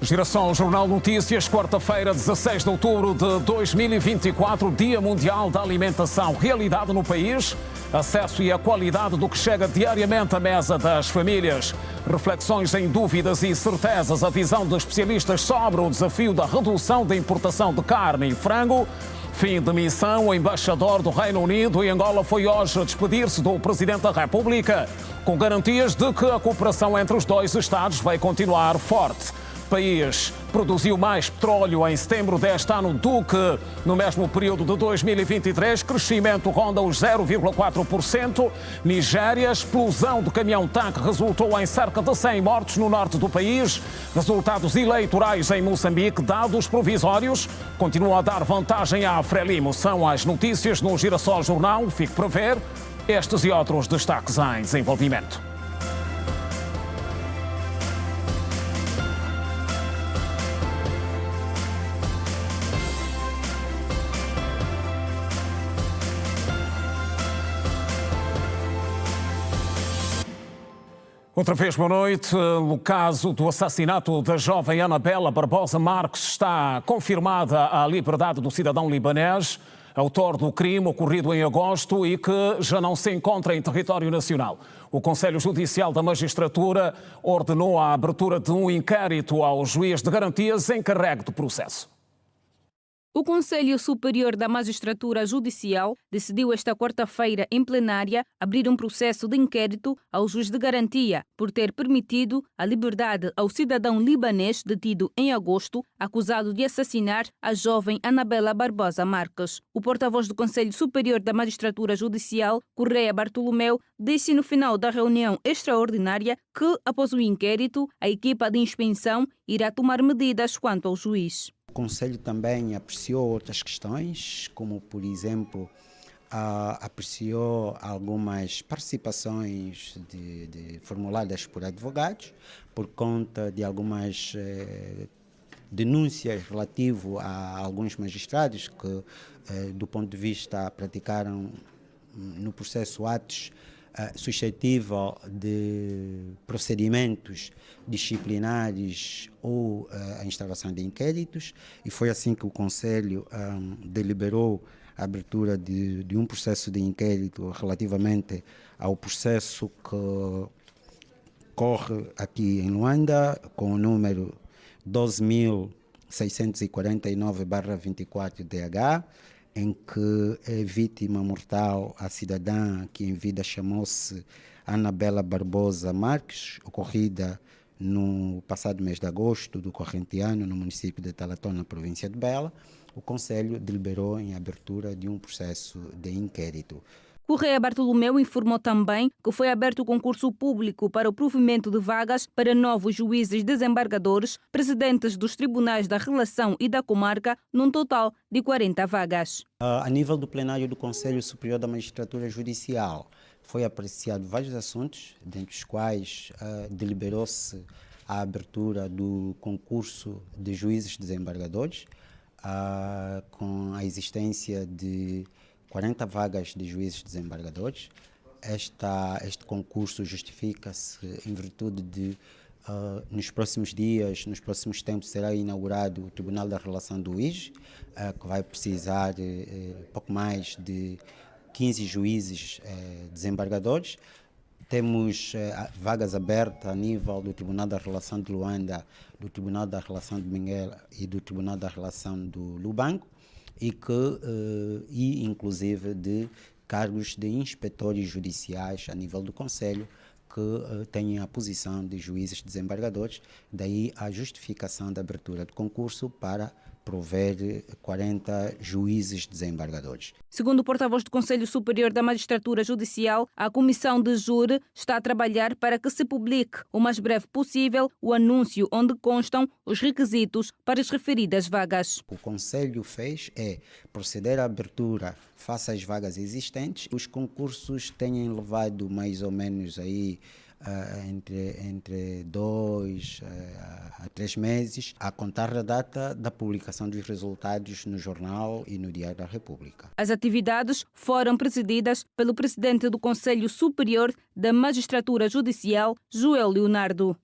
Girassol Jornal Notícias, quarta-feira, 16 de outubro de 2024, Dia Mundial da Alimentação. Realidade no país, acesso e a qualidade do que chega diariamente à mesa das famílias. Reflexões em dúvidas e certezas, a visão de especialistas sobre o desafio da redução da importação de carne e frango. Fim de missão, o embaixador do Reino Unido em Angola foi hoje despedir-se do Presidente da República, com garantias de que a cooperação entre os dois Estados vai continuar forte. O país produziu mais petróleo em setembro deste ano do que no mesmo período de 2023. Crescimento ronda os 0,4%. Nigéria, explosão do caminhão-tanque resultou em cerca de 100 mortos no norte do país. Resultados eleitorais em Moçambique, dados provisórios, continuam a dar vantagem à Frelimo. São as notícias no Girassol Jornal. Fique para ver estes e outros destaques em desenvolvimento. Outra vez, boa noite. No caso do assassinato da jovem Anabela Barbosa Marques, está confirmada a liberdade do cidadão libanês, autor do crime ocorrido em agosto e que já não se encontra em território nacional. O Conselho Judicial da Magistratura ordenou a abertura de um inquérito ao juiz de garantias encarregue do processo. O Conselho Superior da Magistratura Judicial decidiu esta quarta-feira, em plenária, abrir um processo de inquérito ao juiz de garantia por ter permitido a liberdade ao cidadão libanês detido em agosto, acusado de assassinar a jovem Anabela Barbosa Marques. O porta-voz do Conselho Superior da Magistratura Judicial, Correia Bartolomeu, disse no final da reunião extraordinária que, após o inquérito, a equipa de inspeção irá tomar medidas quanto ao juiz. O Conselho também apreciou outras questões, como, por exemplo, apreciou algumas participações formuladas por advogados, por conta de algumas denúncias relativo a alguns magistrados que, do ponto de vista, praticaram no processo atos suscetível de procedimentos disciplinares ou a instauração de inquéritos, e foi assim que o Conselho deliberou a abertura de um processo de inquérito relativamente ao processo que corre aqui em Luanda, com o número 12.649/24-DH, em que é vítima mortal a cidadã que em vida chamou-se Anabela Barbosa Marques, ocorrida no passado mês de agosto do corrente ano no município de Talatão, na província de Bela. O Conselho deliberou em abertura de um processo de inquérito. Correia Bartolomeu informou também que foi aberto concurso público para o provimento de vagas para novos juízes desembargadores, presidentes dos tribunais da Relação e da Comarca, num total de 40 vagas. A nível do plenário do Conselho Superior da Magistratura Judicial, foi apreciado vários assuntos, dentre os quais deliberou-se a abertura do concurso de juízes desembargadores, com a existência de 40 vagas de juízes desembargadores. Este concurso justifica-se em virtude de, nos próximos dias, nos próximos tempos, será inaugurado o Tribunal da Relação do UIJ, que vai precisar pouco mais de 15 juízes desembargadores. Temos vagas abertas a nível do Tribunal da Relação de Luanda, do Tribunal da Relação de Benguela e do Tribunal da Relação do Lubango, e inclusive de cargos de inspetores judiciais a nível do Conselho, que têm a posição de juízes desembargadores, daí a justificação da abertura de concurso para prover 40 juízes desembargadores. Segundo o porta-voz do Conselho Superior da Magistratura Judicial, a Comissão de Júri está a trabalhar para que se publique o mais breve possível o anúncio onde constam os requisitos para as referidas vagas. O Conselho fez proceder à abertura face às vagas existentes. Os concursos têm levado mais ou menos aí entre 2 a 3 meses, a contar a data da publicação dos resultados no jornal e no Diário da República. As atividades foram presididas pelo presidente do Conselho Superior da Magistratura Judicial, Joel Leonardo.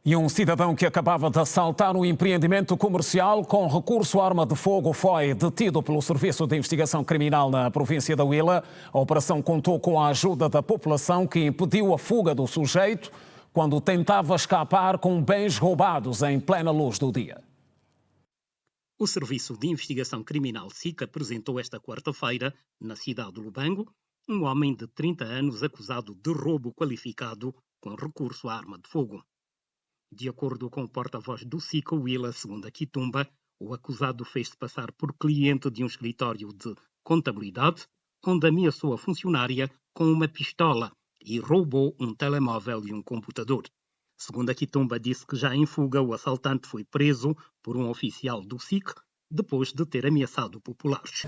E um cidadão que acabava de assaltar um empreendimento comercial com recurso à arma de fogo foi detido pelo Serviço de Investigação Criminal na província da Huila. A operação contou com a ajuda da população que impediu a fuga do sujeito quando tentava escapar com bens roubados em plena luz do dia. O Serviço de Investigação Criminal SIC apresentou esta quarta-feira, na cidade de Lubango, um homem de 30 anos acusado de roubo qualificado com recurso à arma de fogo. De acordo com o porta-voz do SIC Huila, segundo a Quitumba, o acusado fez-se passar por cliente de um escritório de contabilidade, onde ameaçou a funcionária com uma pistola e roubou um telemóvel e um computador. Segundo a Quitumba, disse que já em fuga o assaltante foi preso por um oficial do SIC depois de ter ameaçado populares.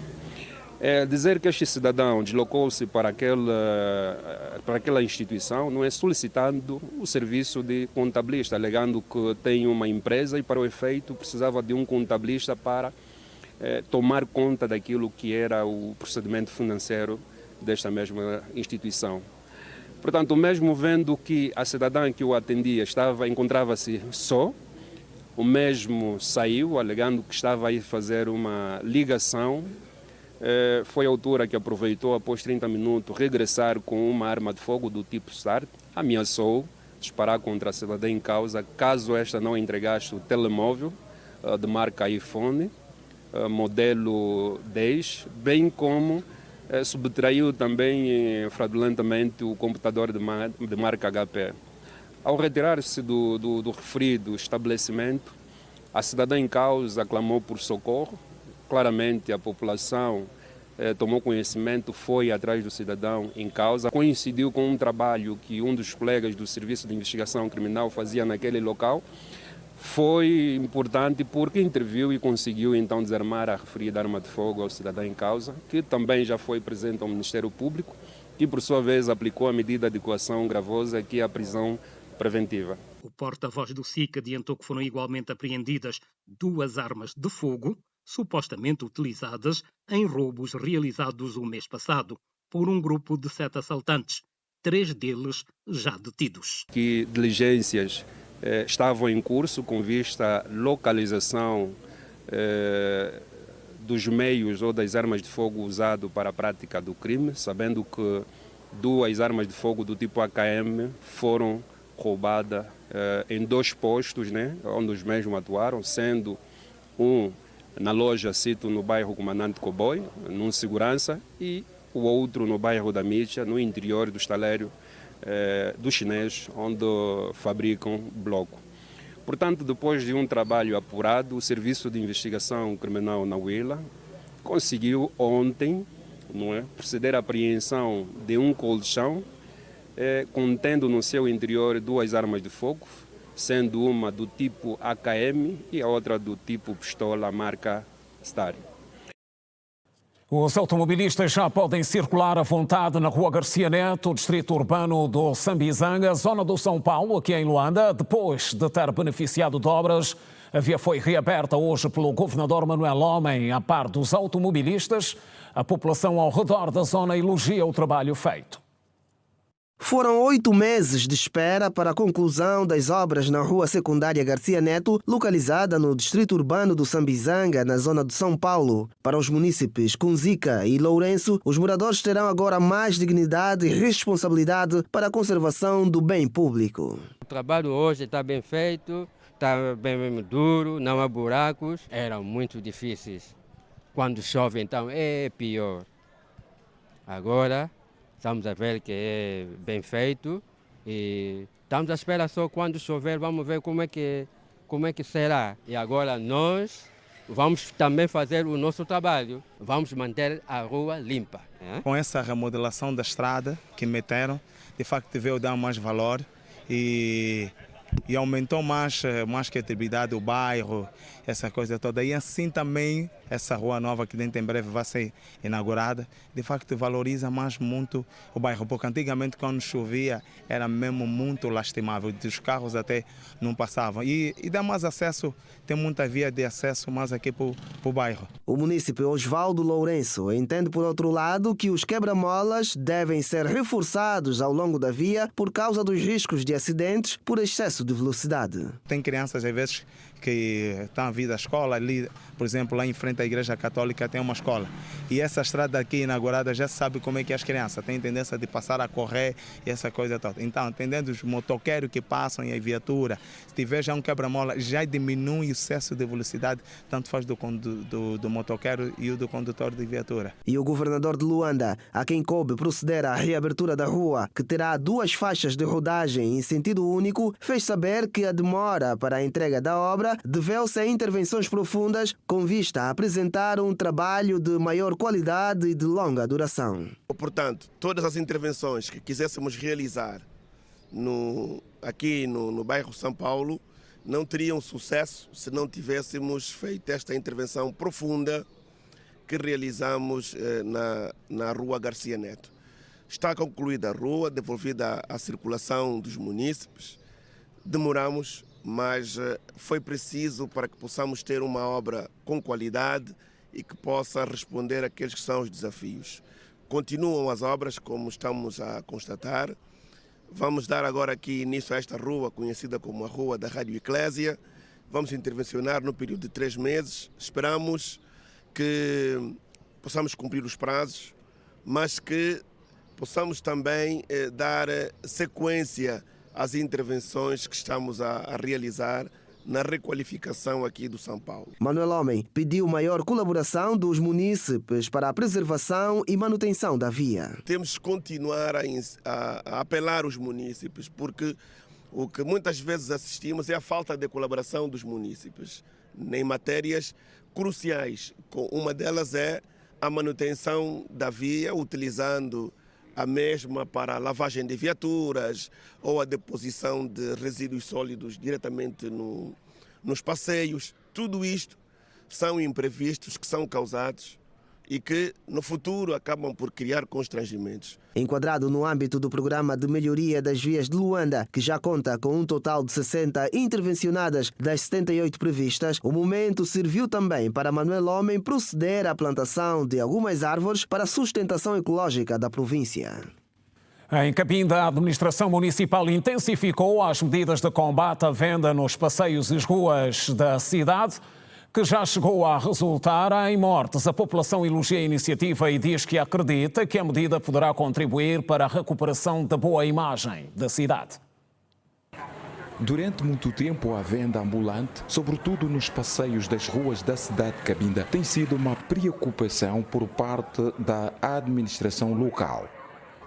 Dizer que este cidadão deslocou-se para aquela instituição não é solicitando o serviço de contabilista, alegando que tem uma empresa e para o efeito precisava de um contabilista para tomar conta daquilo que era o procedimento financeiro desta mesma instituição. Portanto, mesmo vendo que a cidadã que o atendia encontrava-se só, o mesmo saiu, alegando que estava a ir fazer uma ligação. Foi a altura que aproveitou, após 30 minutos, regressar com uma arma de fogo do tipo SAR, ameaçou disparar contra a cidadã em causa, caso esta não entregasse o telemóvel de marca iPhone, modelo 10, bem como subtraiu também fraudulentamente o computador de marca HP. Ao retirar-se do referido estabelecimento, a cidadã em causa clamou por socorro. Claramente a população tomou conhecimento, foi atrás do cidadão em causa. Coincidiu com um trabalho que um dos colegas do Serviço de Investigação Criminal fazia naquele local. Foi importante porque interviu e conseguiu então desarmar a referida arma de fogo ao cidadão em causa, que também já foi presente ao Ministério Público, que por sua vez aplicou a medida de coação gravosa, que é a prisão preventiva. O porta-voz do SIC adiantou que foram igualmente apreendidas 2 armas de fogo, supostamente utilizadas em roubos realizados o mês passado por um grupo de 7 assaltantes, 3 deles já detidos. Que diligências estavam em curso com vista à localização dos meios ou das armas de fogo usadas para a prática do crime, sabendo que 2 armas de fogo do tipo AKM foram roubadas em 2 postos, onde os mesmos atuaram, sendo um na loja Cito, no bairro Comandante Coboi, num segurança, e o outro no bairro da Mídia, no interior do estaleiro do chinês, onde fabricam bloco. Portanto, depois de um trabalho apurado, o Serviço de Investigação Criminal na Huila conseguiu ontem proceder à apreensão de um colchão contendo no seu interior 2 armas de fogo, sendo uma do tipo AKM e a outra do tipo pistola marca STAR. Os automobilistas já podem circular à vontade na Rua Garcia Neto, distrito urbano do Sambizanga, zona do São Paulo, aqui em Luanda, depois de ter beneficiado de obras. A via foi reaberta hoje pelo governador Manuel Homem, a par dos automobilistas. A população ao redor da zona elogia o trabalho feito. Foram 8 meses de espera para a conclusão das obras na Rua Secundária Garcia Neto, localizada no distrito urbano do Sambizanga, na zona de São Paulo. Para os munícipes Kunzika e Lourenço, os moradores terão agora mais dignidade e responsabilidade para a conservação do bem público. O trabalho hoje está bem feito, está bem duro, não há buracos. Eram muito difíceis. Quando chove, então, é pior. Agora estamos a ver que é bem feito e estamos à espera só quando chover, vamos ver como é que será. E agora nós vamos também fazer o nosso trabalho, vamos manter a rua limpa. Com essa remodelação da estrada que meteram, de facto veio dar mais valor e aumentou mais a criatividade do bairro, essa coisa toda. E assim também essa rua nova que dentro em breve vai ser inaugurada, de facto valoriza mais muito o bairro, porque antigamente quando chovia era mesmo muito lastimável, os carros até não passavam. E dá mais acesso, tem muita via de acesso mais aqui para o bairro. O munícipe Osvaldo Lourenço entende, por outro lado, que os quebra-molas devem ser reforçados ao longo da via por causa dos riscos de acidentes por excesso de velocidade. Tem crianças, às vezes, que estão a vir da escola, ali, por exemplo, lá em frente à Igreja Católica tem uma escola. E essa estrada aqui inaugurada já sabe como é que as crianças têm tendência de passar a correr e essa coisa toda. Então, entendendo os motoqueiros que passam e a viatura, se tiver já um quebra-mola, já diminui o excesso de velocidade, tanto faz do motoqueiro e o do condutor de viatura. E o governador de Luanda, a quem coube proceder à reabertura da rua, que terá 2 faixas de rodagem em sentido único, fez saber que a demora para a entrega da obra deveu-se a intervenções profundas com vista a apresentar um trabalho de maior qualidade e de longa duração. Portanto, todas as intervenções que quiséssemos realizar aqui no bairro São Paulo não teriam sucesso se não tivéssemos feito esta intervenção profunda que realizamos na Rua Garcia Neto. Está concluída a rua, devolvida à circulação dos munícipes. Demoramos, mas foi preciso para que possamos ter uma obra com qualidade e que possa responder àqueles que são os desafios. Continuam as obras, como estamos a constatar. Vamos dar agora aqui início a esta rua, conhecida como a Rua da Rádio Eclésia. Vamos intervencionar no período de 3 meses. Esperamos que possamos cumprir os prazos, mas que possamos também dar sequência às intervenções que estamos a realizar na requalificação aqui do São Paulo. Manuel Homem pediu maior colaboração dos munícipes para a preservação e manutenção da via. Temos que continuar a apelar aos munícipes, porque o que muitas vezes assistimos é a falta de colaboração dos munícipes em matérias cruciais. Uma delas é a manutenção da via, utilizando a mesma para a lavagem de viaturas ou a deposição de resíduos sólidos diretamente nos passeios. Tudo isto são imprevistos que são causados e que no futuro acabam por criar constrangimentos. Enquadrado no âmbito do programa de melhoria das vias de Luanda, que já conta com um total de 60 intervencionadas das 78 previstas, o momento serviu também para Manuel Homem proceder à plantação de algumas árvores para a sustentação ecológica da província. Em Cabinda, a administração municipal intensificou as medidas de combate à venda nos passeios e ruas da cidade, que já chegou a resultar em mortes. A população elogia a iniciativa e diz que acredita que a medida poderá contribuir para a recuperação da boa imagem da cidade. Durante muito tempo, a venda ambulante, sobretudo nos passeios das ruas da cidade de Cabinda, tem sido uma preocupação por parte da administração local.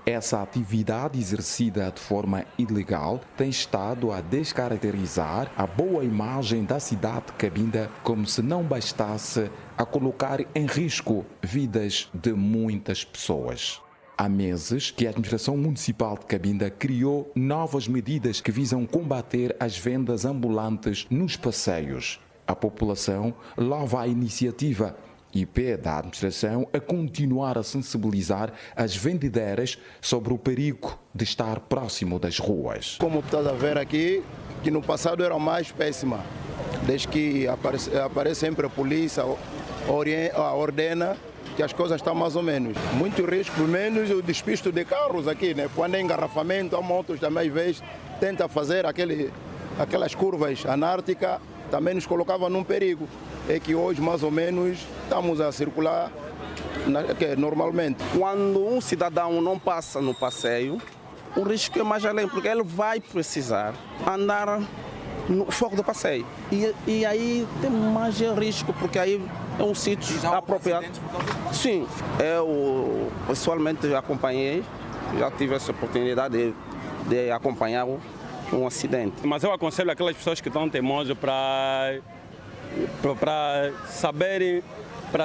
Essa atividade exercida de forma ilegal tem estado a descaracterizar a boa imagem da cidade de Cabinda, como se não bastasse a colocar em risco vidas de muitas pessoas. Há meses que a administração municipal de Cabinda criou novas medidas que visam combater as vendas ambulantes nos passeios. A população louva a iniciativa e pede à administração a continuar a sensibilizar as vendedeiras sobre o perigo de estar próximo das ruas. Como estás a ver aqui, que no passado era mais péssima, desde que aparece sempre a polícia, ordena que as coisas estão mais ou menos. Muito risco, menos o despisto de carros aqui, né? Quando é engarrafamento, há motos também, às vezes, tenta fazer aquelas curvas anárquicas, também nos colocava num perigo. É que hoje, mais ou menos, estamos a circular normalmente. Quando um cidadão não passa no passeio, o risco é mais além, porque ele vai precisar andar no foco do passeio. E aí tem mais risco, porque aí é um sítio apropriado. Sim, eu pessoalmente acompanhei, já tive essa oportunidade de acompanhar um acidente. Mas eu aconselho aquelas pessoas que estão teimosas para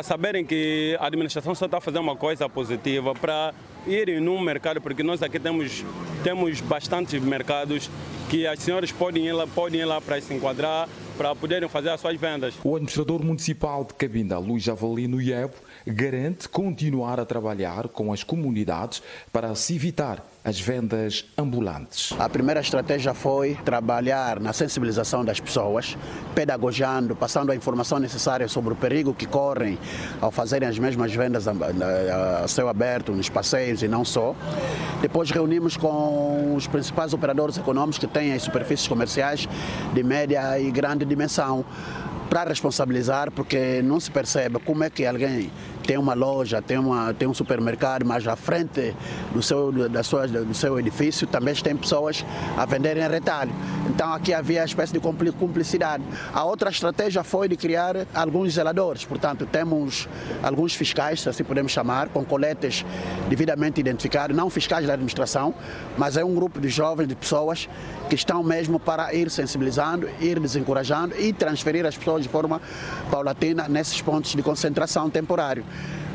saberem que a administração só está fazendo uma coisa positiva, para irem num mercado, porque nós aqui temos bastantes mercados que as senhoras podem ir lá para se enquadrar, para poderem fazer as suas vendas. O administrador municipal de Cabinda, Luís Avelino Iebo, garante continuar a trabalhar com as comunidades para se evitar as vendas ambulantes. A primeira estratégia foi trabalhar na sensibilização das pessoas, pedagogiando, passando a informação necessária sobre o perigo que correm ao fazerem as mesmas vendas a céu aberto, nos passeios e não só. Depois reunimos com os principais operadores econômicos que têm as superfícies comerciais de média e grande dimensão, para responsabilizar, porque não se percebe como é que alguém tem uma loja, tem um supermercado, mas à frente do seu edifício também tem pessoas a venderem retalho. Então aqui havia uma espécie de cumplicidade. A outra estratégia foi de criar alguns zeladores, portanto temos alguns fiscais, se assim podemos chamar, com coletes devidamente identificados, não fiscais da administração, mas é um grupo de jovens, de pessoas que estão mesmo para ir sensibilizando, ir desencorajando e transferir as pessoas de forma paulatina nesses pontos de concentração temporário.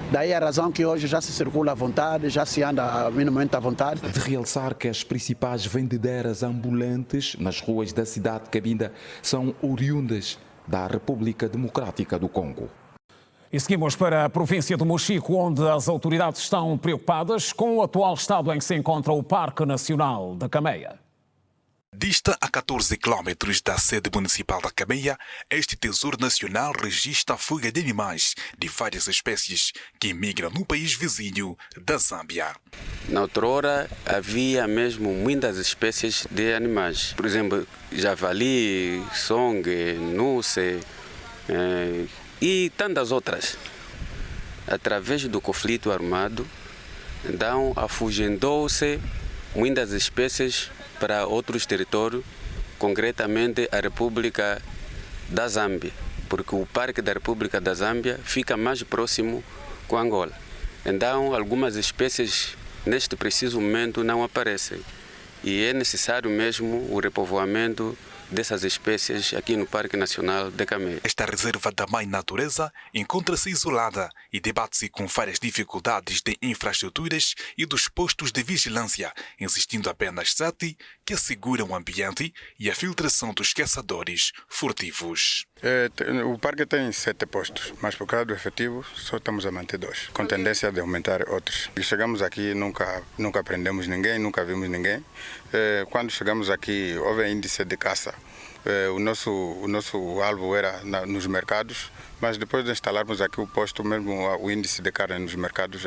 Daí a razão que hoje já se circula à vontade, já se anda minimamente à vontade. De realçar que as principais vendedeiras ambulantes nas ruas da cidade de Cabinda são oriundas da República Democrática do Congo. E seguimos para a província do Mochico, onde as autoridades estão preocupadas com o atual estado em que se encontra o Parque Nacional da Cameia. Dista a 14 quilómetros da sede municipal da Cameia, este tesouro nacional registra a fuga de animais de várias espécies que migram no país vizinho da Zâmbia. Na outrora havia mesmo muitas espécies de animais, por exemplo, javali, songue, nuce e tantas outras. Através do conflito armado, então afugentou-se muitas espécies para outros territórios, concretamente a República da Zâmbia, porque o Parque da República da Zâmbia fica mais próximo com Angola. Então, algumas espécies neste preciso momento não aparecem e é necessário mesmo o repovoamento dessas espécies aqui no Parque Nacional da Cameia. Esta reserva da Mãe Natureza encontra-se isolada e debate-se com várias dificuldades de infraestruturas e dos postos de vigilância, existindo apenas 7 que asseguram o ambiente e a filtração dos caçadores furtivos. O parque tem 7 postos, mas por causa do efetivo só estamos a manter 2, com tendência de aumentar outros. E chegamos aqui, nunca prendemos ninguém, nunca vimos ninguém. Quando chegamos aqui, houve índice de caça. O nosso alvo era nos mercados, mas depois de instalarmos aqui o posto, mesmo o índice de carne nos mercados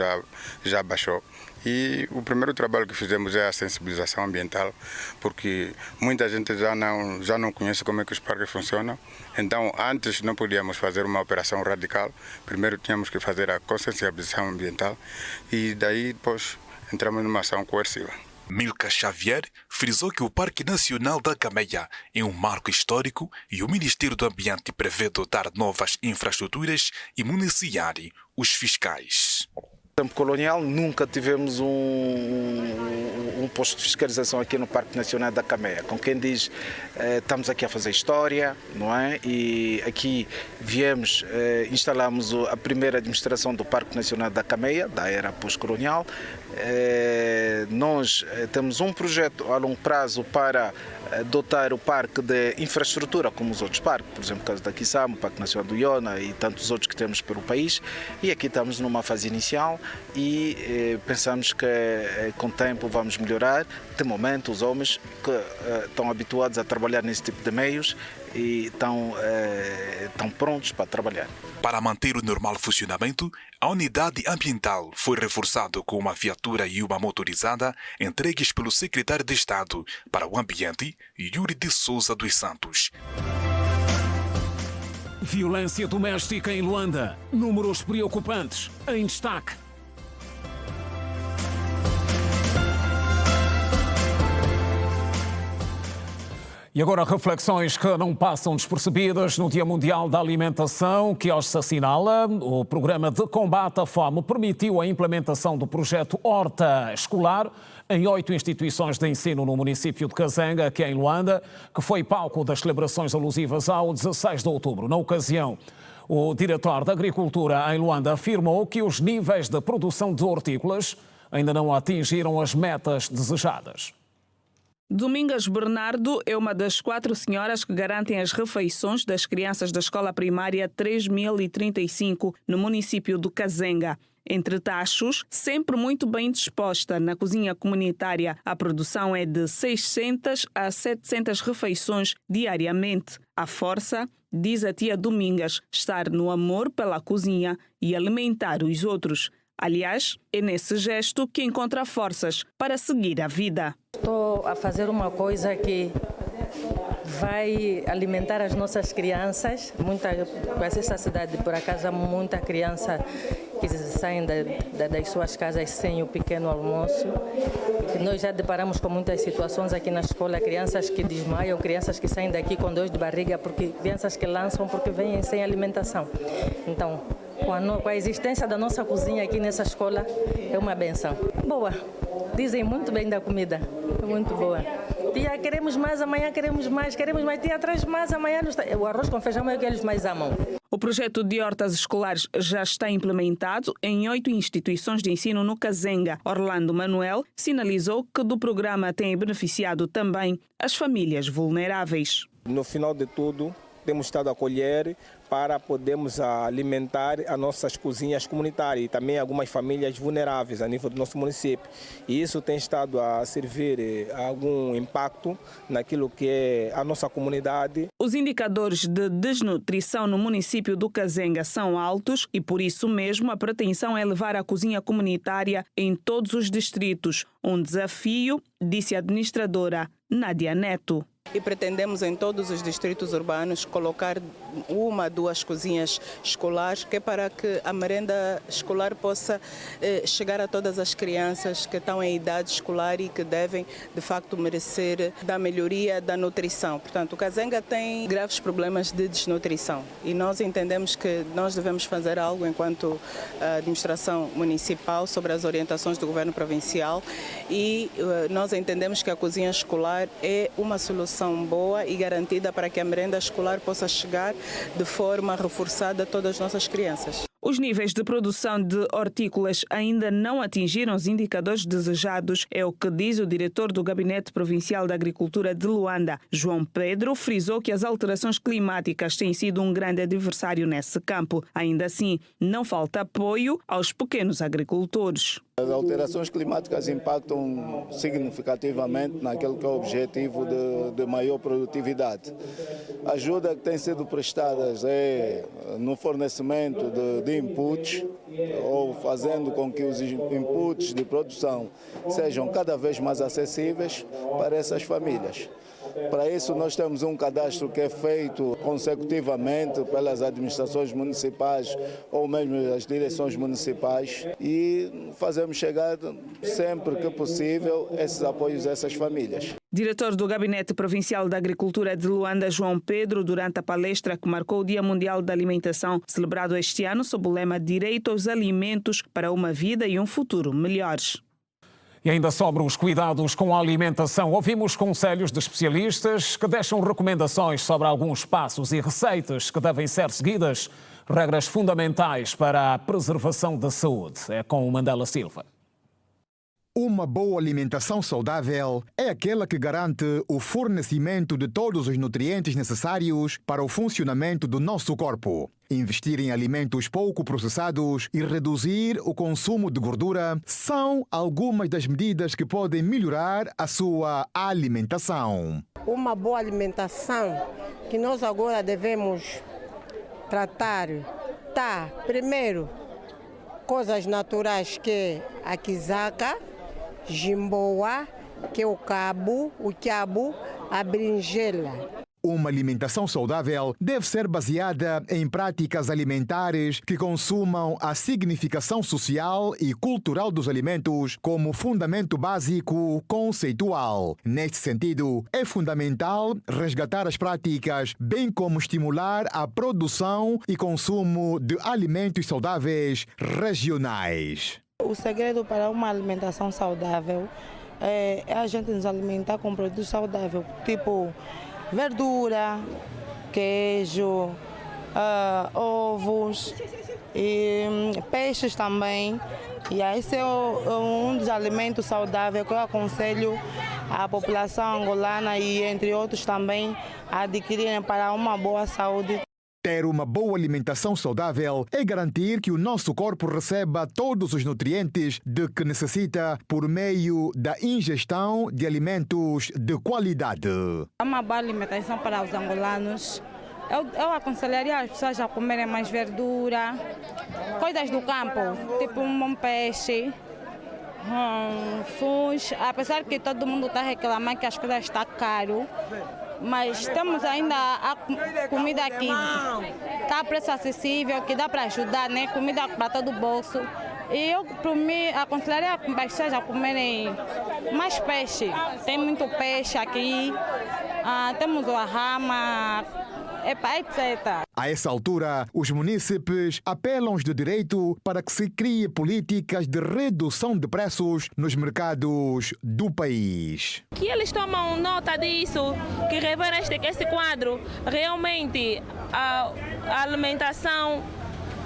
já baixou. E o primeiro trabalho que fizemos é a sensibilização ambiental, porque muita gente já não conhece como é que os parques funcionam. Então, antes não podíamos fazer uma operação radical, primeiro tínhamos que fazer a consciencialização ambiental e daí depois entramos numa ação coerciva. Milka Xavier frisou que o Parque Nacional da Cameia é um marco histórico e o Ministério do Ambiente prevê dotar novas infraestruturas e municiar os fiscais. No tempo colonial nunca tivemos um posto de fiscalização aqui no Parque Nacional da Cameia. Com quem diz, estamos aqui a fazer história, não é? E aqui viemos, instalamos a primeira administração do Parque Nacional da Cameia, da era pós-colonial. Nós temos um projeto a longo prazo para dotar o parque de infraestrutura como os outros parques, por exemplo, o caso da Kisama, o Parque Nacional do Iona e tantos outros que temos pelo país. E aqui estamos numa fase inicial e pensamos que com o tempo vamos melhorar. De momento, os homens que estão habituados a trabalhar nesse tipo de meios e estão prontos para trabalhar. Para manter o normal funcionamento, a unidade ambiental foi reforçada com uma viatura e uma motorizada entregues pelo secretário de Estado para o Ambiente, Yuri de Souza dos Santos. Violência doméstica em Luanda. Números preocupantes. Em destaque. E agora reflexões que não passam despercebidas no Dia Mundial da Alimentação, que hoje se assinala. O programa de combate à fome permitiu a implementação do projeto Horta Escolar em 8 instituições de ensino no município de Kazanga, que é em Luanda, que foi palco das celebrações alusivas ao 16 de outubro. Na ocasião, o diretor da Agricultura em Luanda afirmou que os níveis de produção de hortícolas ainda não atingiram as metas desejadas. Domingas Bernardo é uma das 4 senhoras que garantem as refeições das crianças da escola primária 3035 no município do Kazenga. Entre tachos, sempre muito bem disposta na cozinha comunitária, a produção é de 600 a 700 refeições diariamente. A força, diz a tia Domingas, estar no amor pela cozinha e alimentar os outros. Aliás, é nesse gesto que encontra forças para seguir a vida. Estou a fazer uma coisa que vai alimentar as nossas crianças. Essa cidade, por acaso, há muita criança que saem das suas casas sem o pequeno almoço. Nós já deparamos com muitas situações aqui na escola, crianças que desmaiam, crianças que saem daqui com dor de barriga, crianças que lançam porque vêm sem alimentação. Então, com a existência da nossa cozinha aqui nessa escola, é uma benção. Boa, dizem muito bem da comida, é muito boa. Tia, queremos mais, amanhã queremos mais, tia, traz mais, amanhã o arroz com feijão é o que eles mais amam. O projeto de hortas escolares já está implementado em 8 instituições de ensino no Kazenga. Orlando Manuel sinalizou que do programa têm beneficiado também as famílias vulneráveis. No final de tudo, temos estado a colher para podermos alimentar as nossas cozinhas comunitárias e também algumas famílias vulneráveis a nível do nosso município. E isso tem estado a servir algum impacto naquilo que é a nossa comunidade. Os indicadores de desnutrição no município do Kazenga são altos e por isso mesmo a pretensão é levar a cozinha comunitária em todos os distritos. Um desafio, disse a administradora Nádia Neto. E pretendemos em todos os distritos urbanos colocar 1, 2 cozinhas escolares, que é para que a merenda escolar possa chegar a todas as crianças que estão em idade escolar e que devem, de facto, merecer da melhoria da nutrição. Portanto, o Kazenga tem graves problemas de desnutrição e nós entendemos que nós devemos fazer algo enquanto administração municipal sobre as orientações do governo provincial e nós entendemos que a cozinha escolar é uma solução boa e garantida para que a merenda escolar possa chegar de forma reforçada a todas as nossas crianças. Os níveis de produção de hortícolas ainda não atingiram os indicadores desejados, é o que diz o diretor do Gabinete Provincial da Agricultura de Luanda. João Pedro frisou que as alterações climáticas têm sido um grande adversário nesse campo. Ainda assim, não falta apoio aos pequenos agricultores. As alterações climáticas impactam significativamente naquele que é o objetivo de maior produtividade. A ajuda que tem sido prestada é no fornecimento de inputs, ou fazendo com que os inputs de produção sejam cada vez mais acessíveis para essas famílias. Para isso, nós temos um cadastro que é feito consecutivamente pelas administrações municipais ou mesmo as direções municipais e fazemos chegar sempre que possível esses apoios a essas famílias. Diretor do Gabinete Provincial da Agricultura de Luanda, João Pedro, durante a palestra que marcou o Dia Mundial da Alimentação, celebrado este ano sob o lema Direito aos Alimentos para uma Vida e um Futuro Melhores. E ainda sobre os cuidados com a alimentação, ouvimos conselhos de especialistas que deixam recomendações sobre alguns passos e receitas que devem ser seguidas, regras fundamentais para a preservação da saúde. É com o Mandela Silva. Uma boa alimentação saudável é aquela que garante o fornecimento de todos os nutrientes necessários para o funcionamento do nosso corpo. Investir em alimentos pouco processados e reduzir o consumo de gordura são algumas das medidas que podem melhorar a sua alimentação. Uma boa alimentação que nós agora devemos tratar primeiro, coisas naturais que é a quizaca, jimboa, que é o quiabo, a berinjela. Uma alimentação saudável deve ser baseada em práticas alimentares que consumam a significação social e cultural dos alimentos como fundamento básico conceitual. Neste sentido, é fundamental resgatar as práticas, bem como estimular a produção e consumo de alimentos saudáveis regionais. O segredo para uma alimentação saudável é a gente nos alimentar com produtos saudáveis, tipo verdura, queijo, ovos e peixes também. E esse é um dos alimentos saudáveis que eu aconselho a população angolana e, entre outros, também adquirirem para uma boa saúde. Ter uma boa alimentação saudável é garantir que o nosso corpo receba todos os nutrientes de que necessita por meio da ingestão de alimentos de qualidade. Uma boa alimentação para os angolanos. Eu aconselharia as pessoas a comerem mais verdura, coisas do campo, tipo um bom peixe, fus. Apesar que todo mundo está reclamando que as coisas estão caras, mas temos ainda a comida aqui, está a preço acessível, que dá para ajudar, né? Comida para todo o bolso. E eu, para mim, aconselharia as pessoas a comerem mais peixe. Tem muito peixe aqui, temos o arrama, etc. A essa altura, os munícipes apelam-os de direito para que se crie políticas de redução de preços nos mercados do país. Que eles tomam nota disso, que reverem esse quadro. Realmente, a alimentação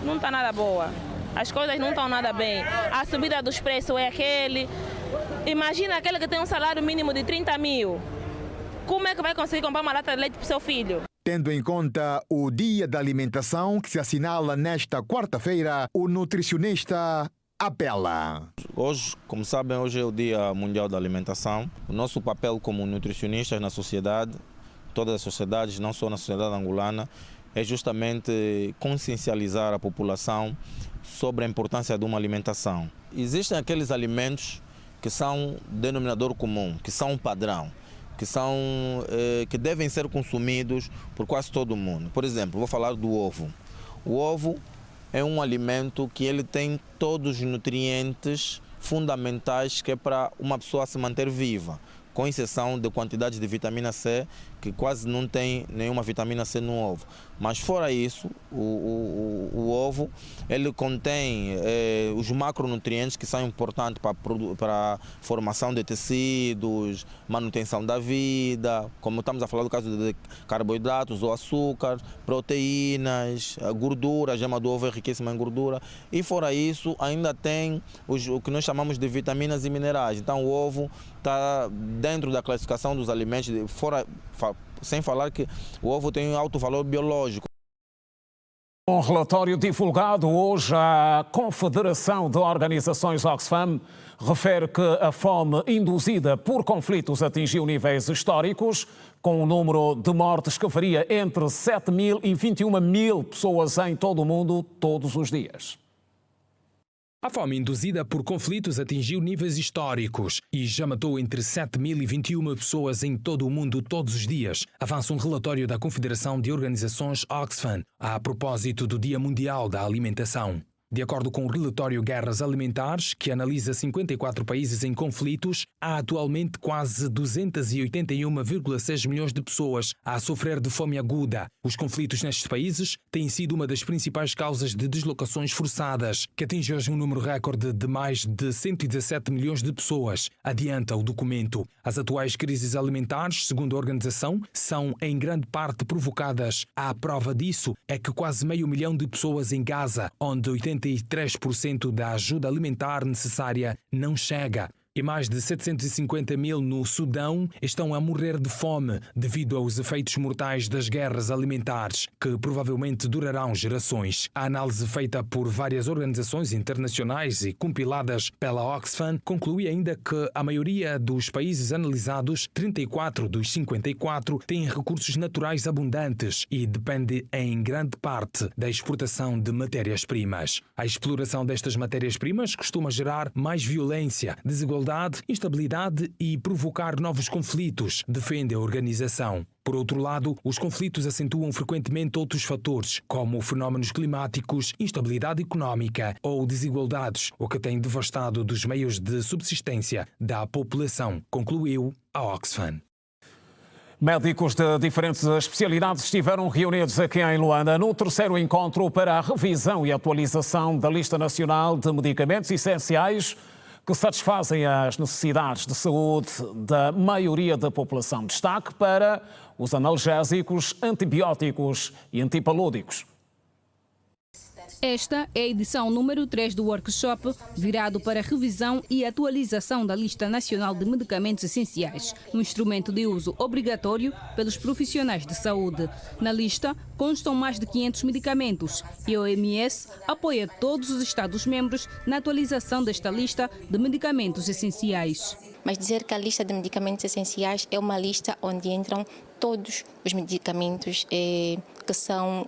não está nada boa. As coisas não estão nada bem. A subida dos preços é aquele. Imagina aquele que tem um salário mínimo de 30 mil. Como é que vai conseguir comprar uma lata de leite para o seu filho? Tendo em conta o Dia da Alimentação que se assinala nesta quarta-feira, o nutricionista apela. Hoje, como sabem, hoje é o Dia Mundial da Alimentação. O nosso papel como nutricionistas na sociedade, todas as sociedades, não só na sociedade angolana, é justamente consciencializar a população sobre a importância de uma alimentação. Existem aqueles alimentos que são denominador comum, que são um padrão, que devem ser consumidos por quase todo mundo. Por exemplo, vou falar do ovo. O ovo é um alimento que ele tem todos os nutrientes fundamentais que é para uma pessoa se manter viva, com exceção de quantidade de vitamina C, que quase não tem nenhuma vitamina C no ovo. Mas fora isso, o ovo ele contém os macronutrientes que são importantes para a formação de tecidos, manutenção da vida, como estamos a falar do caso de carboidratos ou açúcar, proteínas, gordura, a gema do ovo é riquíssima em gordura. E fora isso, ainda tem o que nós chamamos de vitaminas e minerais. Então o ovo está dentro da classificação dos alimentos, sem falar que o ovo tem um alto valor biológico. Um relatório divulgado hoje, a Confederação de Organizações Oxfam refere que a fome induzida por conflitos atingiu níveis históricos, com um número de mortes que varia entre 7 mil e 21 mil pessoas em todo o mundo todos os dias. A fome induzida por conflitos atingiu níveis históricos e já matou entre 7 mil e 21 pessoas em todo o mundo todos os dias, avança um relatório da Confederação de Organizações Oxfam a propósito do Dia Mundial da Alimentação. De acordo com o relatório Guerras Alimentares, que analisa 54 países em conflitos, há atualmente quase 281,6 milhões de pessoas a sofrer de fome aguda. Os conflitos nestes países têm sido uma das principais causas de deslocações forçadas, que atinge hoje um número recorde de mais de 117 milhões de pessoas, adianta o documento. As atuais crises alimentares, segundo a organização, são em grande parte provocadas. A prova disso é que quase meio milhão de pessoas em Gaza, onde 83% da ajuda alimentar necessária não chega. E mais de 750 mil no Sudão estão a morrer de fome devido aos efeitos mortais das guerras alimentares, que provavelmente durarão gerações. A análise feita por várias organizações internacionais e compiladas pela Oxfam conclui ainda que a maioria dos países analisados, 34 dos 54, têm recursos naturais abundantes e depende em grande parte da exportação de matérias-primas. A exploração destas matérias-primas costuma gerar mais violência, desigualdade, instabilidade e provocar novos conflitos, defende a organização. Por outro lado, os conflitos acentuam frequentemente outros fatores, como fenómenos climáticos, instabilidade económica ou desigualdades, o que tem devastado dos meios de subsistência da população, concluiu a Oxfam. Médicos de diferentes especialidades estiveram reunidos aqui em Luanda no terceiro encontro para a revisão e atualização da lista nacional de medicamentos essenciais que satisfazem as necessidades de saúde da maioria da população. Destaque para os analgésicos, antibióticos e antipalúdicos. Esta é a edição número 3 do workshop, virado para revisão e atualização da Lista Nacional de Medicamentos Essenciais, um instrumento de uso obrigatório pelos profissionais de saúde. Na lista constam mais de 500 medicamentos e a OMS apoia todos os Estados-membros na atualização desta lista de medicamentos essenciais. Mas dizer que a lista de medicamentos essenciais é uma lista onde entram todos os medicamentos que são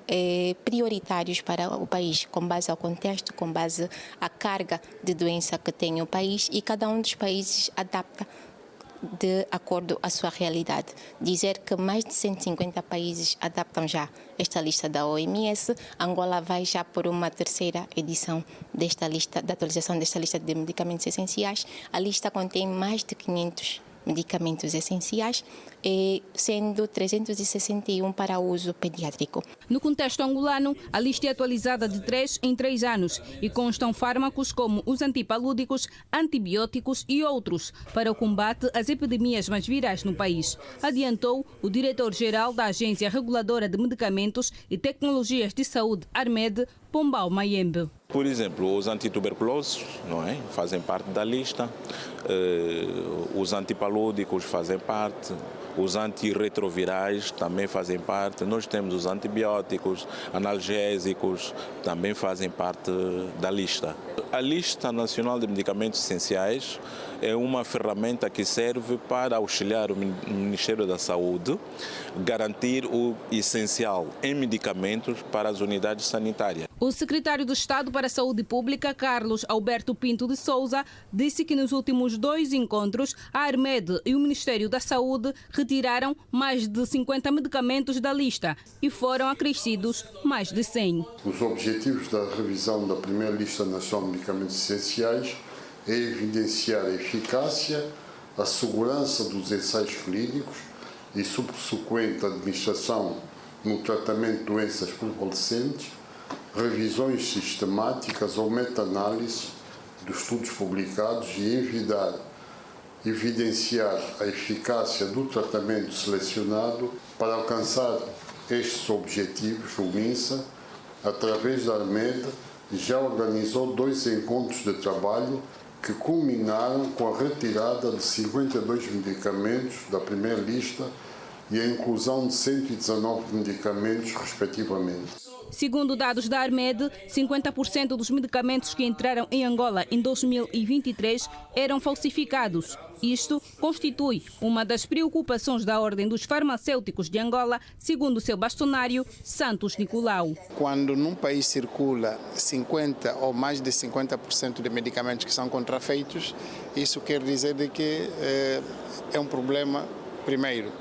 prioritários para o país, com base ao contexto, com base à carga de doença que tem o país, e cada um dos países adapta de acordo à sua realidade. Dizer que mais de 150 países adaptam já esta lista da OMS, Angola vai já por uma terceira edição desta lista, da atualização desta lista de medicamentos essenciais. A lista contém mais de 500 medicamentos essenciais, sendo 361 para uso pediátrico. No contexto angolano, a lista é atualizada de 3 em 3 anos e constam fármacos como os antipalúdicos, antibióticos e outros para o combate às epidemias mais virais no país, adiantou o diretor-geral da Agência Reguladora de Medicamentos e Tecnologias de Saúde, ARMED, Pombal Mayembe. Por exemplo, os antituberculosos, não é? Fazem parte da lista, os antipalúdicos fazem parte, os antirretrovirais também fazem parte, nós temos os antibióticos, analgésicos, também fazem parte da lista. A Lista Nacional de Medicamentos Essenciais é uma ferramenta que serve para auxiliar o Ministério da Saúde, garantir o essencial em medicamentos para as unidades sanitárias. O secretário de Estado para a Saúde Pública, Carlos Alberto Pinto de Souza, disse que nos últimos 2 encontros, a ARMED e o Ministério da Saúde retiraram mais de 50 medicamentos da lista e foram acrescidos mais de 100. Os objetivos da revisão da primeira Lista Nacional de Medicamentos Essenciais é evidenciar a eficácia, a segurança dos ensaios clínicos e subsequente administração no tratamento de doenças prevalecentes, revisões sistemáticas ou meta-análise dos estudos publicados e evidenciar a eficácia do tratamento selecionado. Para alcançar estes objetivos, o MINSA, através da ARMED, já organizou 2 encontros de trabalho que culminaram com a retirada de 52 medicamentos da primeira lista e a inclusão de 119 medicamentos, respectivamente. Segundo dados da ARMED, 50% dos medicamentos que entraram em Angola em 2023 eram falsificados. Isto constitui uma das preocupações da Ordem dos Farmacêuticos de Angola, segundo o seu bastonário, Santos Nicolau. Quando num país circula 50% ou mais de 50% de medicamentos que são contrafeitos, isso quer dizer de que é um problema, primeiro,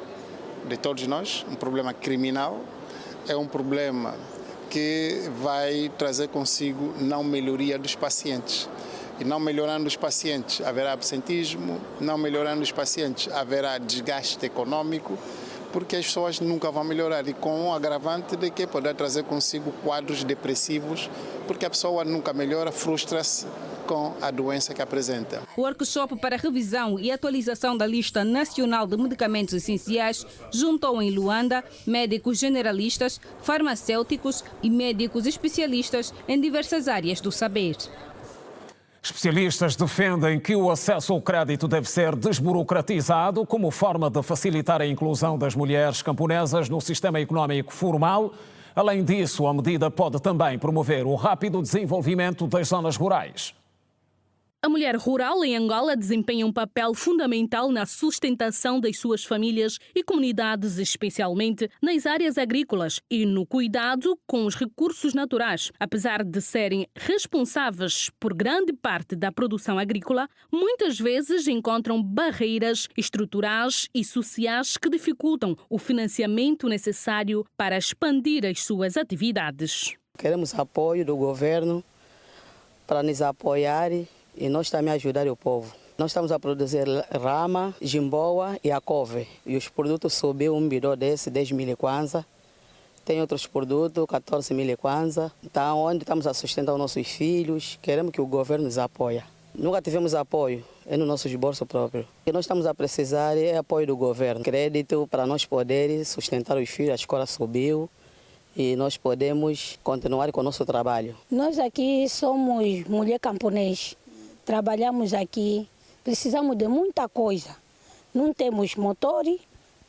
de todos nós, um problema criminal, é um problema que vai trazer consigo não melhoria dos pacientes. E não melhorando os pacientes, haverá absentismo, não melhorando os pacientes, haverá desgaste econômico, porque as pessoas nunca vão melhorar. E com o agravante de que poderá trazer consigo quadros depressivos, porque a pessoa nunca melhora, frustra-se com a doença que apresenta. O workshop para revisão e atualização da Lista Nacional de Medicamentos Essenciais juntou em Luanda médicos generalistas, farmacêuticos e médicos especialistas em diversas áreas do saber. Especialistas defendem que o acesso ao crédito deve ser desburocratizado como forma de facilitar a inclusão das mulheres camponesas no sistema económico formal. Além disso, a medida pode também promover o rápido desenvolvimento das zonas rurais. A mulher rural em Angola desempenha um papel fundamental na sustentação das suas famílias e comunidades, especialmente nas áreas agrícolas e no cuidado com os recursos naturais. Apesar de serem responsáveis por grande parte da produção agrícola, muitas vezes encontram barreiras estruturais e sociais que dificultam o financiamento necessário para expandir as suas atividades. Queremos apoio do governo para nos apoiar e nós também ajudar o povo. Nós estamos a produzir rama, jimboa e a couve. E os produtos subiu um bidô desse, 10 mil kwanza. Tem outros produtos, 14 mil kwanza. Então, onde estamos a sustentar os nossos filhos, queremos que o governo nos apoie. Nunca tivemos apoio, é no nosso esforço próprio. O que nós estamos a precisar é apoio do governo. Crédito para nós podermos sustentar os filhos, a escola subiu. e nós podemos continuar com o nosso trabalho. Nós aqui somos mulher camponês, trabalhamos aqui, precisamos de muita coisa. Não temos motor,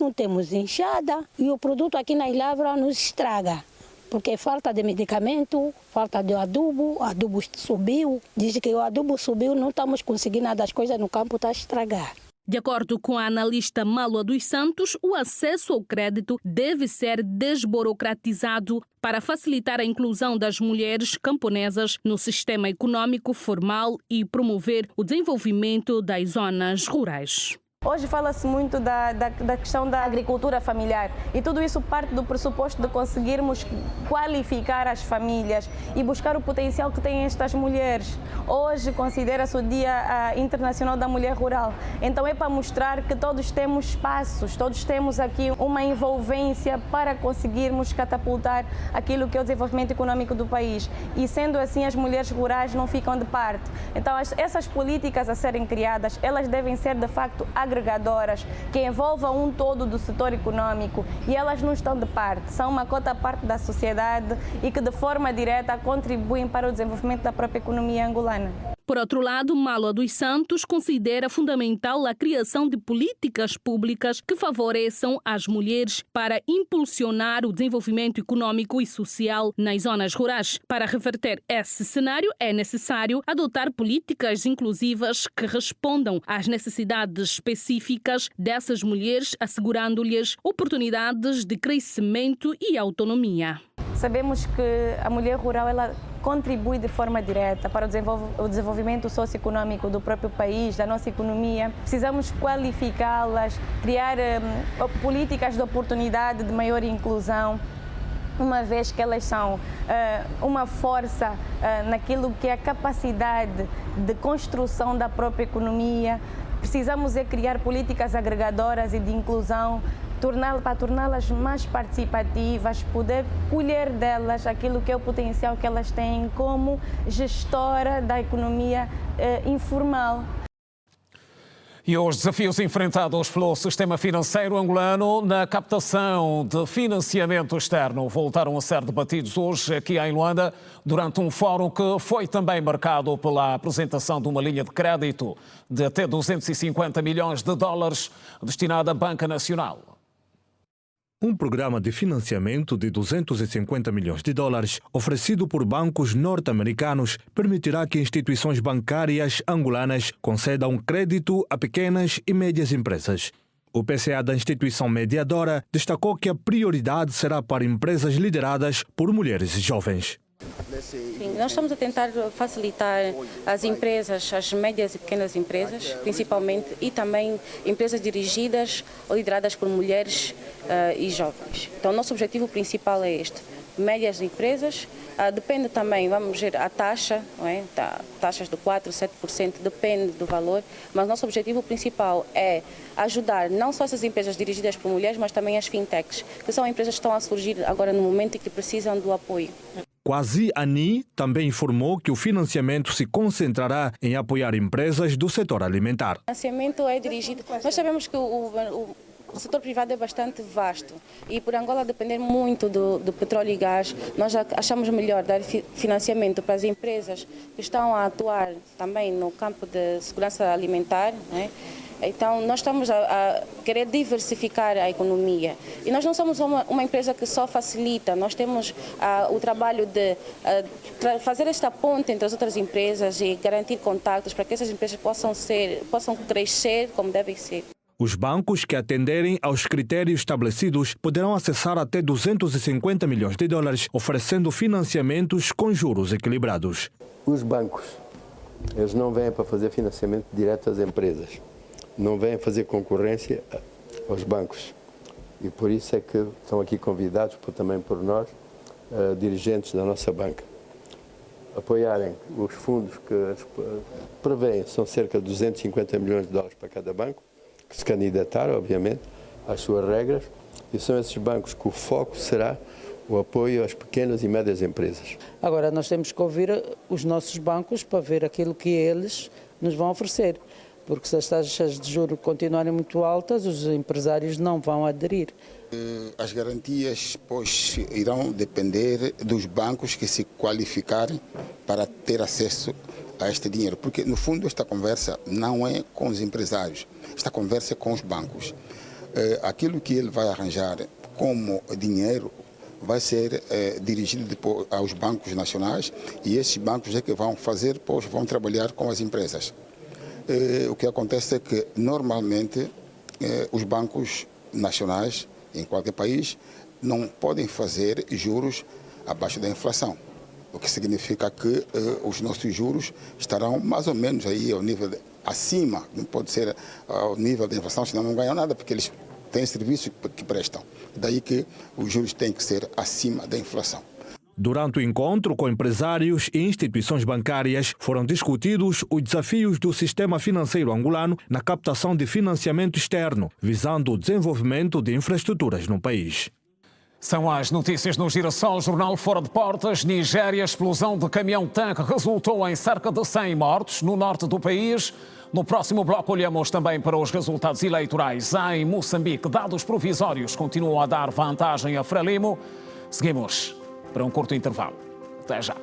não temos enxada e o produto aqui na lavras nos estraga. Porque falta de medicamento, falta de adubo, o adubo subiu. Diz que o adubo subiu, não estamos conseguindo nada, as coisas no campo estão a estragar. De acordo com a analista Maloa dos Santos, o acesso ao crédito deve ser desburocratizado para facilitar a inclusão das mulheres camponesas no sistema econômico formal e promover o desenvolvimento das zonas rurais. Hoje fala-se muito da questão da agricultura familiar e tudo isso parte do pressuposto de conseguirmos qualificar as famílias e buscar o potencial que têm estas mulheres. Hoje considera-se o Dia Internacional da Mulher Rural, então é para mostrar que todos temos espaços, todos temos aqui uma envolvência para conseguirmos catapultar aquilo que é o desenvolvimento econômico do país e sendo assim as mulheres rurais não ficam de parte. Então essas políticas a serem criadas, elas devem ser de facto agregadoras, que envolvam um todo do setor econômico e elas não estão de parte, são uma cota parte da sociedade e que de forma direta contribuem para o desenvolvimento da própria economia angolana. Por outro lado, Maloa dos Santos considera fundamental a criação de políticas públicas que favoreçam as mulheres para impulsionar o desenvolvimento econômico e social nas zonas rurais. Para reverter esse cenário, é necessário adotar políticas inclusivas que respondam às necessidades específicas dessas mulheres, assegurando-lhes oportunidades de crescimento e autonomia. Sabemos que a mulher rural ela contribui de forma direta para o desenvolvimento socioeconômico do próprio país, da nossa economia. Precisamos qualificá-las, criar políticas de oportunidade de maior inclusão, uma vez que elas são uma força naquilo que é a capacidade de construção da própria economia. Precisamos criar políticas agregadoras e de inclusão, para torná-las mais participativas, poder colher delas aquilo que é o potencial que elas têm como gestora da economia informal. E os desafios enfrentados pelo sistema financeiro angolano na captação de financiamento externo voltaram a ser debatidos hoje aqui em Luanda durante um fórum que foi também marcado pela apresentação de uma linha de crédito de até 250 milhões de dólares destinada à Banca Nacional. Um programa de financiamento de 250 milhões de dólares oferecido por bancos norte-americanos permitirá que instituições bancárias angolanas concedam crédito a pequenas e médias empresas. O PCA da instituição mediadora destacou que a prioridade será para empresas lideradas por mulheres jovens. Sim, nós estamos a tentar facilitar as empresas, as médias e pequenas empresas, principalmente, e também empresas dirigidas ou lideradas por mulheres e jovens. Então, o nosso objetivo principal é este. Médias empresas, depende também, vamos ver a taxa, não é? Taxas de 4%, 7%, depende do valor, mas nosso objetivo principal é ajudar não só essas empresas dirigidas por mulheres, mas também as fintechs, que são empresas que estão a surgir agora no momento e que precisam do apoio. Quasi Ani também informou que o financiamento se concentrará em apoiar empresas do setor alimentar. O financiamento é dirigido. Nós sabemos que o setor privado é bastante vasto e por Angola depender muito do petróleo e gás, nós achamos melhor dar financiamento para as empresas que estão a atuar também no campo de segurança alimentar, né? Então, nós estamos a querer diversificar a economia. E nós não somos uma empresa que só facilita, nós temos o trabalho de fazer esta ponte entre as outras empresas e garantir contactos para que essas empresas possam crescer como devem ser. Os bancos que atenderem aos critérios estabelecidos poderão acessar até 250 milhões de dólares, oferecendo financiamentos com juros equilibrados. Os bancos, eles não vêm para fazer financiamento direto às empresas. Não vêm fazer concorrência aos bancos. E por isso é que estão aqui convidados também por nós, dirigentes da nossa banca, apoiarem os fundos que prevêem, são cerca de 250 milhões de dólares para cada banco, que se candidatar, obviamente, às suas regras, e são esses bancos que o foco será o apoio às pequenas e médias empresas. Agora, nós temos que ouvir os nossos bancos para ver aquilo que eles nos vão oferecer. porque se as taxas de juros continuarem muito altas, os empresários não vão aderir. As garantias, pois, irão depender dos bancos que se qualificarem para ter acesso a este dinheiro, porque no fundo esta conversa não é com os empresários, esta conversa é com os bancos. Aquilo que ele vai arranjar como dinheiro vai ser dirigido depois aos bancos nacionais, e esses bancos é que vão fazer, pois vão trabalhar com as empresas. O que acontece é que normalmente os bancos nacionais em qualquer país não podem fazer juros abaixo da inflação, o que significa que os nossos juros estarão mais ou menos aí ao nível acima, não pode ser ao nível da inflação, senão não ganham nada, porque eles têm serviços que prestam. Daí que os juros têm que ser acima da inflação. Durante o encontro com empresários e instituições bancárias, foram discutidos os desafios do sistema financeiro angolano na captação de financiamento externo, visando o desenvolvimento de infraestruturas no país. São as notícias no Girassol Jornal Fora de Portas. Nigéria, explosão de caminhão-tanque resultou em cerca de 100 mortos no norte do país. No próximo bloco olhamos também para os resultados eleitorais em Moçambique. Dados provisórios continuam a dar vantagem a Frelimo. Seguimos para um curto intervalo. Até já.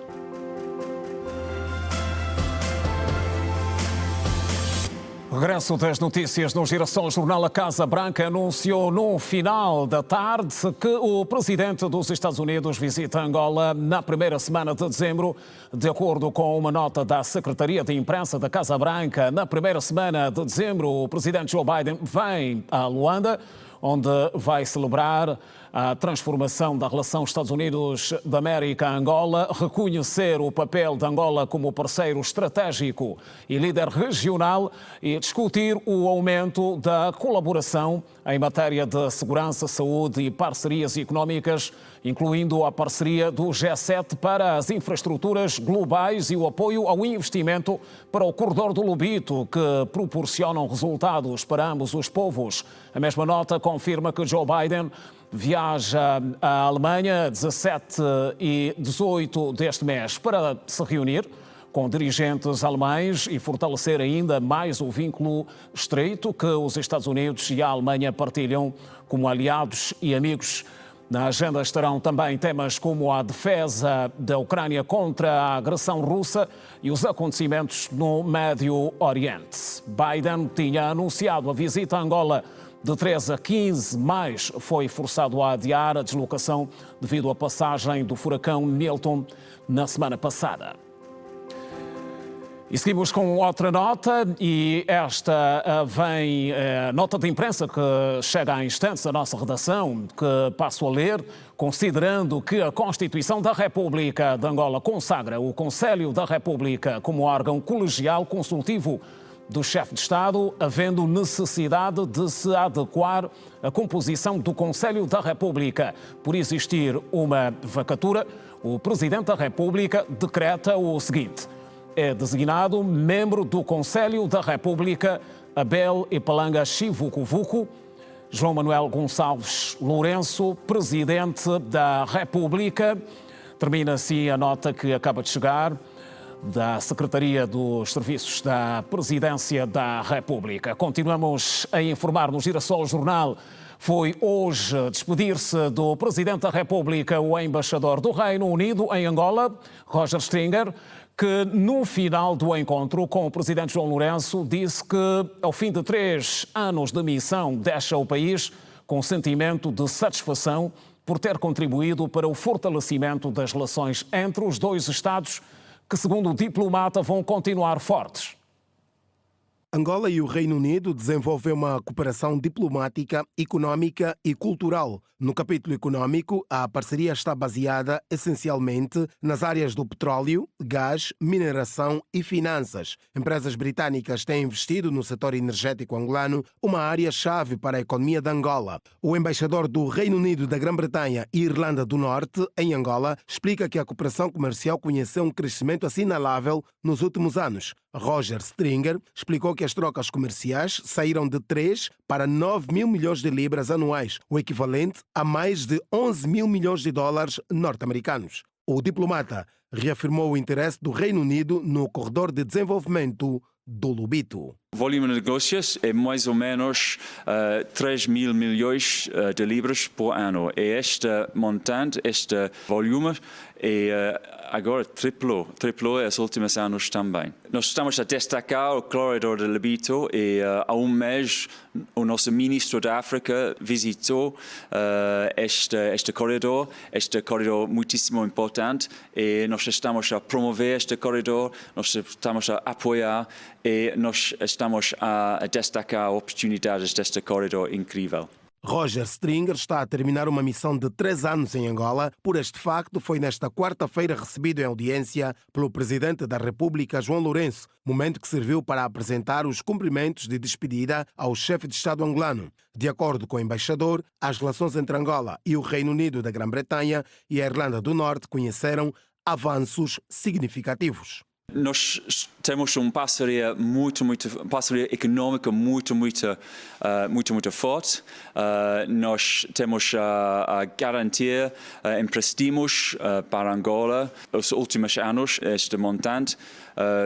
Regresso das notícias no Girassol Jornal. A Casa Branca anunciou no final da tarde que o presidente dos Estados Unidos visita Angola na primeira semana de dezembro. De acordo com uma nota da Secretaria de Imprensa da Casa Branca, na primeira semana de dezembro, o presidente Joe Biden vem a Luanda, onde vai celebrar a transformação da relação Estados Unidos da América-Angola, reconhecer o papel de Angola como parceiro estratégico e líder regional e discutir o aumento da colaboração em matéria de segurança, saúde e parcerias económicas, incluindo a parceria do G7 para as infraestruturas globais e o apoio ao investimento para o corredor do Lobito, que proporcionam resultados para ambos os povos. A mesma nota confirma que Joe Biden viaja à Alemanha 17 e 18 deste mês para se reunir com dirigentes alemães e fortalecer ainda mais o vínculo estreito que os Estados Unidos e a Alemanha partilham como aliados e amigos. Na agenda estarão também temas como a defesa da Ucrânia contra a agressão russa e os acontecimentos no Médio Oriente. Biden tinha anunciado a visita a Angola de 13 a 15, mas foi forçado a adiar a deslocação devido à passagem do furacão Milton na semana passada. E seguimos com outra nota, e esta vem nota de imprensa que chega há instantes à nossa redação, que passo a ler, considerando que a Constituição da República de Angola consagra o Conselho da República como órgão colegial consultivo do chefe de Estado, havendo necessidade de se adequar à composição do Conselho da República. Por existir uma vacatura, o Presidente da República decreta o seguinte: é designado membro do Conselho da República Abel Ipalanga Chivucuvuco João Manuel Gonçalves Lourenço, Presidente da República. Termina assim a nota que acaba de chegar da Secretaria dos Serviços da Presidência da República. Continuamos a informar no Girassol Jornal. Foi hoje despedir-se do Presidente da República o embaixador do Reino Unido em Angola, Roger Stringer, que no final do encontro com o Presidente João Lourenço disse que ao fim de 3 anos de missão deixa o país com sentimento de satisfação por ter contribuído para o fortalecimento das relações entre os dois Estados, que, segundo o diplomata, vão continuar fortes. Angola e o Reino Unido desenvolvem uma cooperação diplomática, económica e cultural. No capítulo económico, a parceria está baseada essencialmente nas áreas do petróleo, gás, mineração e finanças. Empresas britânicas têm investido no setor energético angolano, uma área-chave para a economia de Angola. O embaixador do Reino Unido, da Grã-Bretanha e Irlanda do Norte, em Angola, explica que a cooperação comercial conheceu um crescimento assinalável nos últimos anos. Roger Stringer explicou que as trocas comerciais saíram de 3 para 9 mil milhões de libras anuais, o equivalente a mais de 11 mil milhões de dólares norte-americanos. O diplomata reafirmou o interesse do Reino Unido no corredor de desenvolvimento do Lobito. O volume de negócios é mais ou menos 3 mil milhões de libras por ano. E este montante, este volume, agora triplo nos últimos anos também. Nós estamos a destacar o corredor de Lobito e há um mês o nosso ministro da África visitou este corredor muitíssimo importante e nós estamos a promover este corredor, nós estamos a apoiar e nós estamos a destacar oportunidades deste corredor incrível. Roger Stringer está a terminar uma missão de 3 anos em Angola. Por este facto, foi nesta quarta-feira recebido em audiência pelo Presidente da República, João Lourenço, momento que serviu para apresentar os cumprimentos de despedida ao chefe de Estado angolano. De acordo com o embaixador, as relações entre Angola e o Reino Unido da Grã-Bretanha e a Irlanda do Norte conheceram avanços significativos. Nós temos uma parceria parceria econômica muito forte. Nós temos a garantir empréstimos para Angola. Nos últimos anos, este montante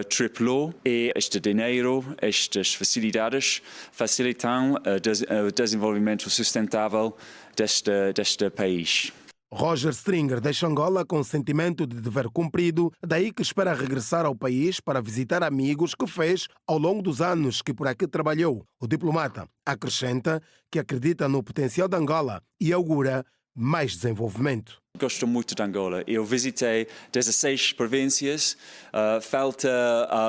triplo e este dinheiro, estas facilidades facilitam o desenvolvimento sustentável deste país. Roger Stringer deixa Angola com o sentimento de dever cumprido, daí que espera regressar ao país para visitar amigos que fez ao longo dos anos que por aqui trabalhou. O diplomata acrescenta que acredita no potencial de Angola e augura mais desenvolvimento. Gosto muito de Angola. Eu visitei 16 províncias, falta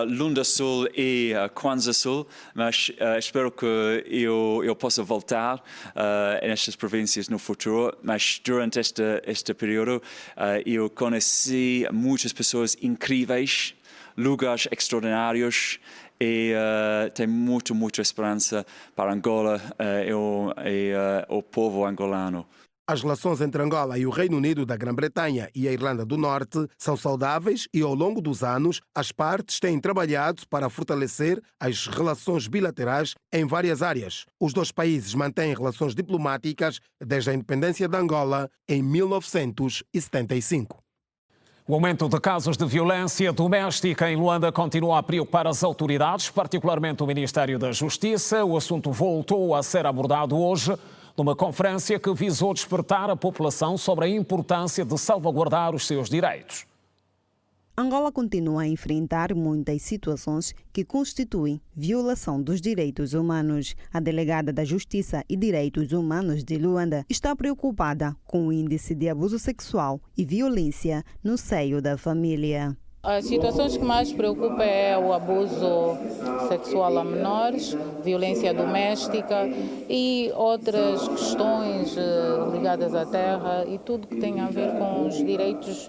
Lunda Sul e Kwanza Sul, mas espero que eu possa voltar nestas províncias no futuro. Mas durante este período eu conheci muitas pessoas incríveis, lugares extraordinários e tenho muita esperança para Angola e o povo angolano. As relações entre Angola e o Reino Unido da Grã-Bretanha e a Irlanda do Norte são saudáveis e, ao longo dos anos, as partes têm trabalhado para fortalecer as relações bilaterais em várias áreas. Os dois países mantêm relações diplomáticas desde a independência de Angola em 1975. O aumento de casos de violência doméstica em Luanda continua a preocupar as autoridades, particularmente o Ministério da Justiça. O assunto voltou a ser abordado hoje numa conferência que visou despertar a população sobre a importância de salvaguardar os seus direitos. Angola continua a enfrentar muitas situações que constituem violação dos direitos humanos. A delegada da Justiça e Direitos Humanos de Luanda está preocupada com o índice de abuso sexual e violência no seio da família. As situações que mais preocupam é o abuso sexual a menores, violência doméstica e outras questões ligadas à terra e tudo que tem a ver com os direitos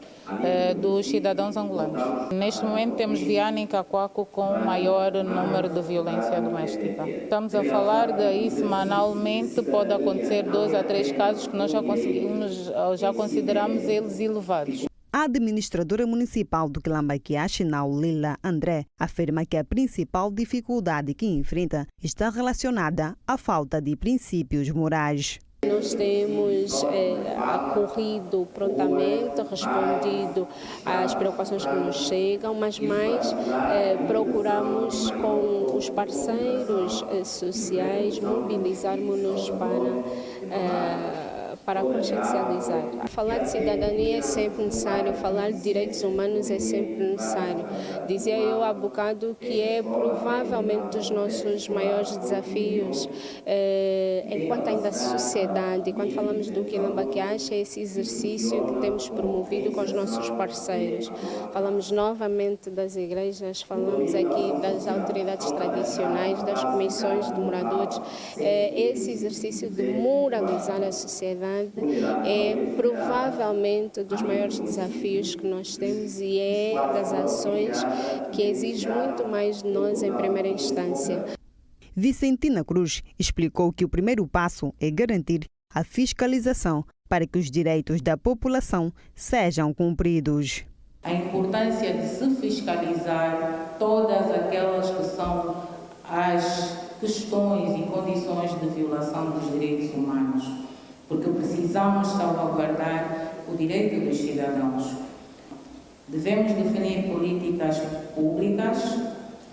dos cidadãos angolanos. Neste momento temos Viana e Cacoaco com o maior número de violência doméstica. Estamos a falar de aí semanalmente, pode acontecer 2 a 3 casos que nós já consideramos eles elevados. A administradora municipal do Quilamba-Quiache, Lila André, afirma que a principal dificuldade que enfrenta está relacionada à falta de princípios morais. Nós temos acorrido prontamente, respondido às preocupações que nos chegam, mas mais procuramos com os parceiros sociais mobilizarmos-nos para consciencializar. Falar de cidadania é sempre necessário, falar de direitos humanos é sempre necessário. Dizia eu há bocado que é provavelmente dos nossos maiores desafios enquanto ainda sociedade. Quando falamos do Quilamba-Quiache, é esse exercício que temos promovido com os nossos parceiros. Falamos novamente das igrejas, falamos aqui das autoridades tradicionais, das comissões de moradores. Esse exercício de moralizar a sociedade é provavelmente dos maiores desafios que nós temos e é das ações que exige muito mais de nós em primeira instância. Vicentina Cruz explicou que o primeiro passo é garantir a fiscalização para que os direitos da população sejam cumpridos. A importância de se fiscalizar todas aquelas que são as questões e condições de violação dos direitos humanos, porque precisamos salvaguardar o direito dos cidadãos. Devemos definir políticas públicas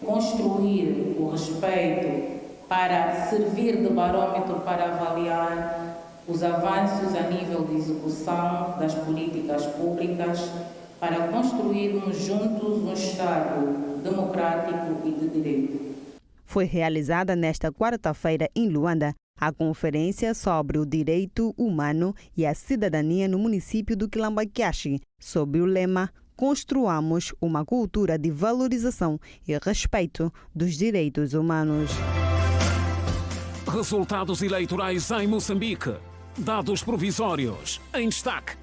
construir o respeito para servir de barômetro para avaliar os avanços a nível de execução das políticas públicas para construirmos juntos um Estado democrático e de direito. Foi realizada nesta quarta-feira em Luanda a conferência sobre o direito humano e a cidadania no município do Quilamba-Kiaxi, sob o lema Construamos uma cultura de valorização e respeito dos direitos humanos. Resultados eleitorais em Moçambique. Dados provisórios em destaque.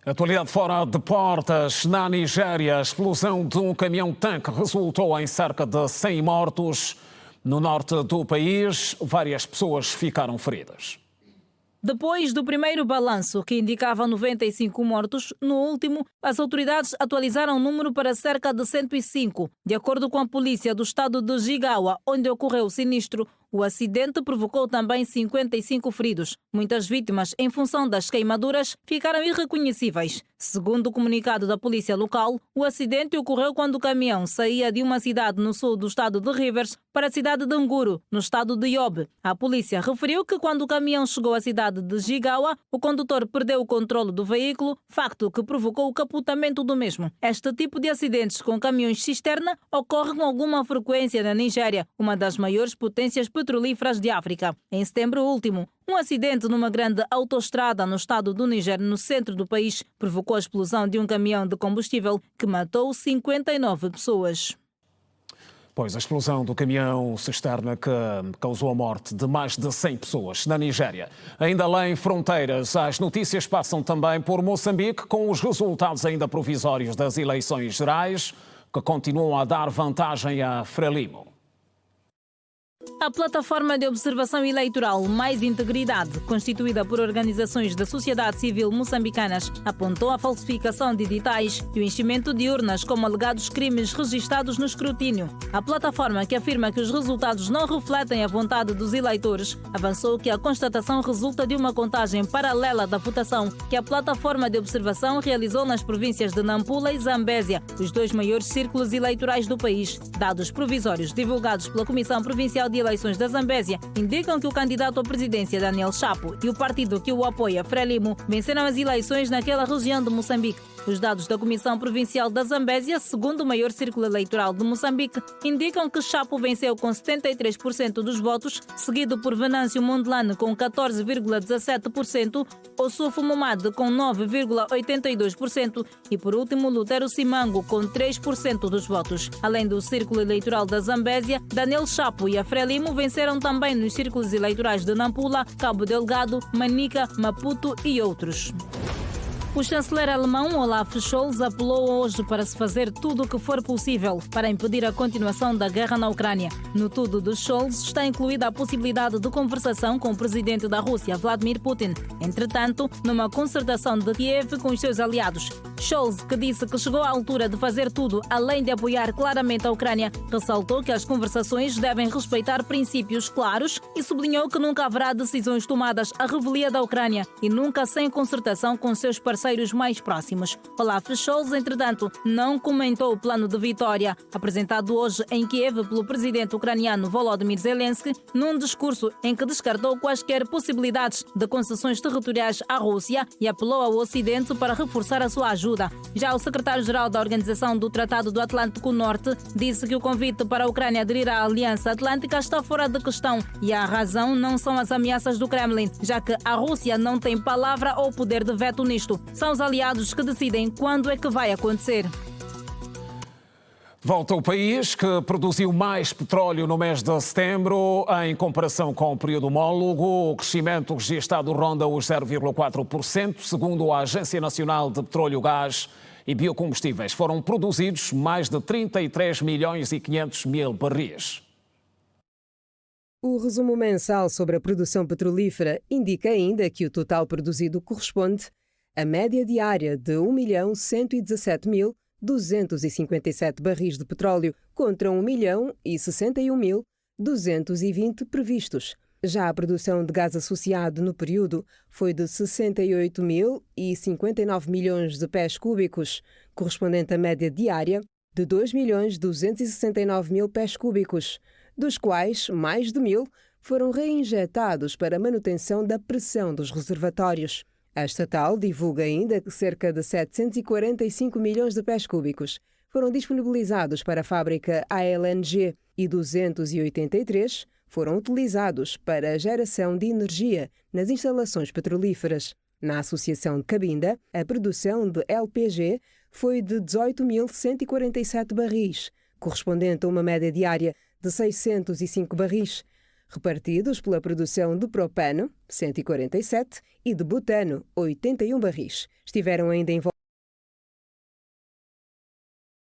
Atualidade fora de portas. Na Nigéria, a explosão de um caminhão-tanque resultou em cerca de 100 mortos. No norte do país, várias pessoas ficaram feridas. Depois do primeiro balanço, que indicava 95 mortos, no último, as autoridades atualizaram o número para cerca de 105. De acordo com a polícia do estado de Jigawa, onde ocorreu o sinistro, o acidente provocou também 55 feridos. Muitas vítimas, em função das queimaduras, ficaram irreconhecíveis. Segundo o comunicado da polícia local, o acidente ocorreu quando o caminhão saía de uma cidade no sul do estado de Rivers para a cidade de Nguru, no estado de Yobe. A polícia referiu que quando o caminhão chegou à cidade de Jigawa, o condutor perdeu o controle do veículo, facto que provocou o capotamento do mesmo. Este tipo de acidentes com caminhões cisterna ocorre com alguma frequência na Nigéria, uma das maiores potências petrolíferas de África. Em setembro último, um acidente numa grande autoestrada no estado do Níger, no centro do país, provocou a explosão de um caminhão de combustível que matou 59 pessoas. Pois a explosão do caminhão cisterna que causou a morte de mais de 100 pessoas na Nigéria. Ainda além fronteiras, as notícias passam também por Moçambique, com os resultados ainda provisórios das eleições gerais, que continuam a dar vantagem a Frelimo. A plataforma de observação eleitoral Mais Integridade, constituída por organizações da sociedade civil moçambicanas, apontou a falsificação de editais e o enchimento de urnas como alegados crimes registados no escrutínio. A plataforma, que afirma que os resultados não refletem a vontade dos eleitores, avançou que a constatação resulta de uma contagem paralela da votação que a plataforma de observação realizou nas províncias de Nampula e Zambésia, os dois maiores círculos eleitorais do país. Dados provisórios divulgados pela Comissão Provincial de Eleições da Zambésia indicam que o candidato à presidência Daniel Chapo e o partido que o apoia, Frelimo, venceram as eleições naquela região de Moçambique. Os dados da Comissão Provincial da Zambésia, segundo o maior círculo eleitoral de Moçambique, indicam que Chapo venceu com 73% dos votos, seguido por Venâncio Mondelane com 14,17%, Ossufo Momade com 9,82% e, por último, Lutero Simango com 3% dos votos. Além do círculo eleitoral da Zambésia, Daniel Chapo e a Frelimo venceram também nos círculos eleitorais de Nampula, Cabo Delgado, Manica, Maputo e outros. O chanceler alemão Olaf Scholz apelou hoje para se fazer tudo o que for possível para impedir a continuação da guerra na Ucrânia. No tudo de Scholz está incluída a possibilidade de conversação com o presidente da Rússia, Vladimir Putin. Entretanto, numa concertação de Kiev com os seus aliados, Scholz, que disse que chegou à altura de fazer tudo além de apoiar claramente a Ucrânia, ressaltou que as conversações devem respeitar princípios claros e sublinhou que nunca haverá decisões tomadas à revelia da Ucrânia e nunca sem concertação com seus parceiros mais próximos. Olaf Scholz, entretanto, não comentou o plano de vitória apresentado hoje em Kiev pelo presidente ucraniano Volodymyr Zelensky, num discurso em que descartou quaisquer possibilidades de concessões territoriais à Rússia e apelou ao Ocidente para reforçar a sua ajuda. Já o secretário-geral da Organização do Tratado do Atlântico Norte disse que o convite para a Ucrânia aderir à Aliança Atlântica está fora de questão e a razão não são as ameaças do Kremlin, já que a Rússia não tem palavra ou poder de veto nisto. São os aliados que decidem quando é que vai acontecer. Volta ao país, que produziu mais petróleo no mês de setembro em comparação com o período homólogo. O crescimento registrado ronda os 0,4%, segundo a Agência Nacional de Petróleo, Gás e Biocombustíveis. Foram produzidos mais de 33 milhões e 500 mil barris. O resumo mensal sobre a produção petrolífera indica ainda que o total produzido corresponde à média diária de 1.117.257 barris de petróleo contra 1.061.220 previstos. Já a produção de gás associado no período foi de 68.059 milhões de pés cúbicos, correspondente à média diária de 2.269.000 pés cúbicos, dos quais mais de 1.000 foram reinjetados para a manutenção da pressão dos reservatórios. A estatal divulga ainda que cerca de 745 milhões de pés cúbicos foram disponibilizados para a fábrica ALNG e 283 foram utilizados para a geração de energia nas instalações petrolíferas. Na Associação de Cabinda, a produção de LPG foi de 18.147 barris, correspondente a uma média diária de 605 barris, repartidos pela produção de propano, 147, e de butano, 81 barris. Estiveram ainda envolvidos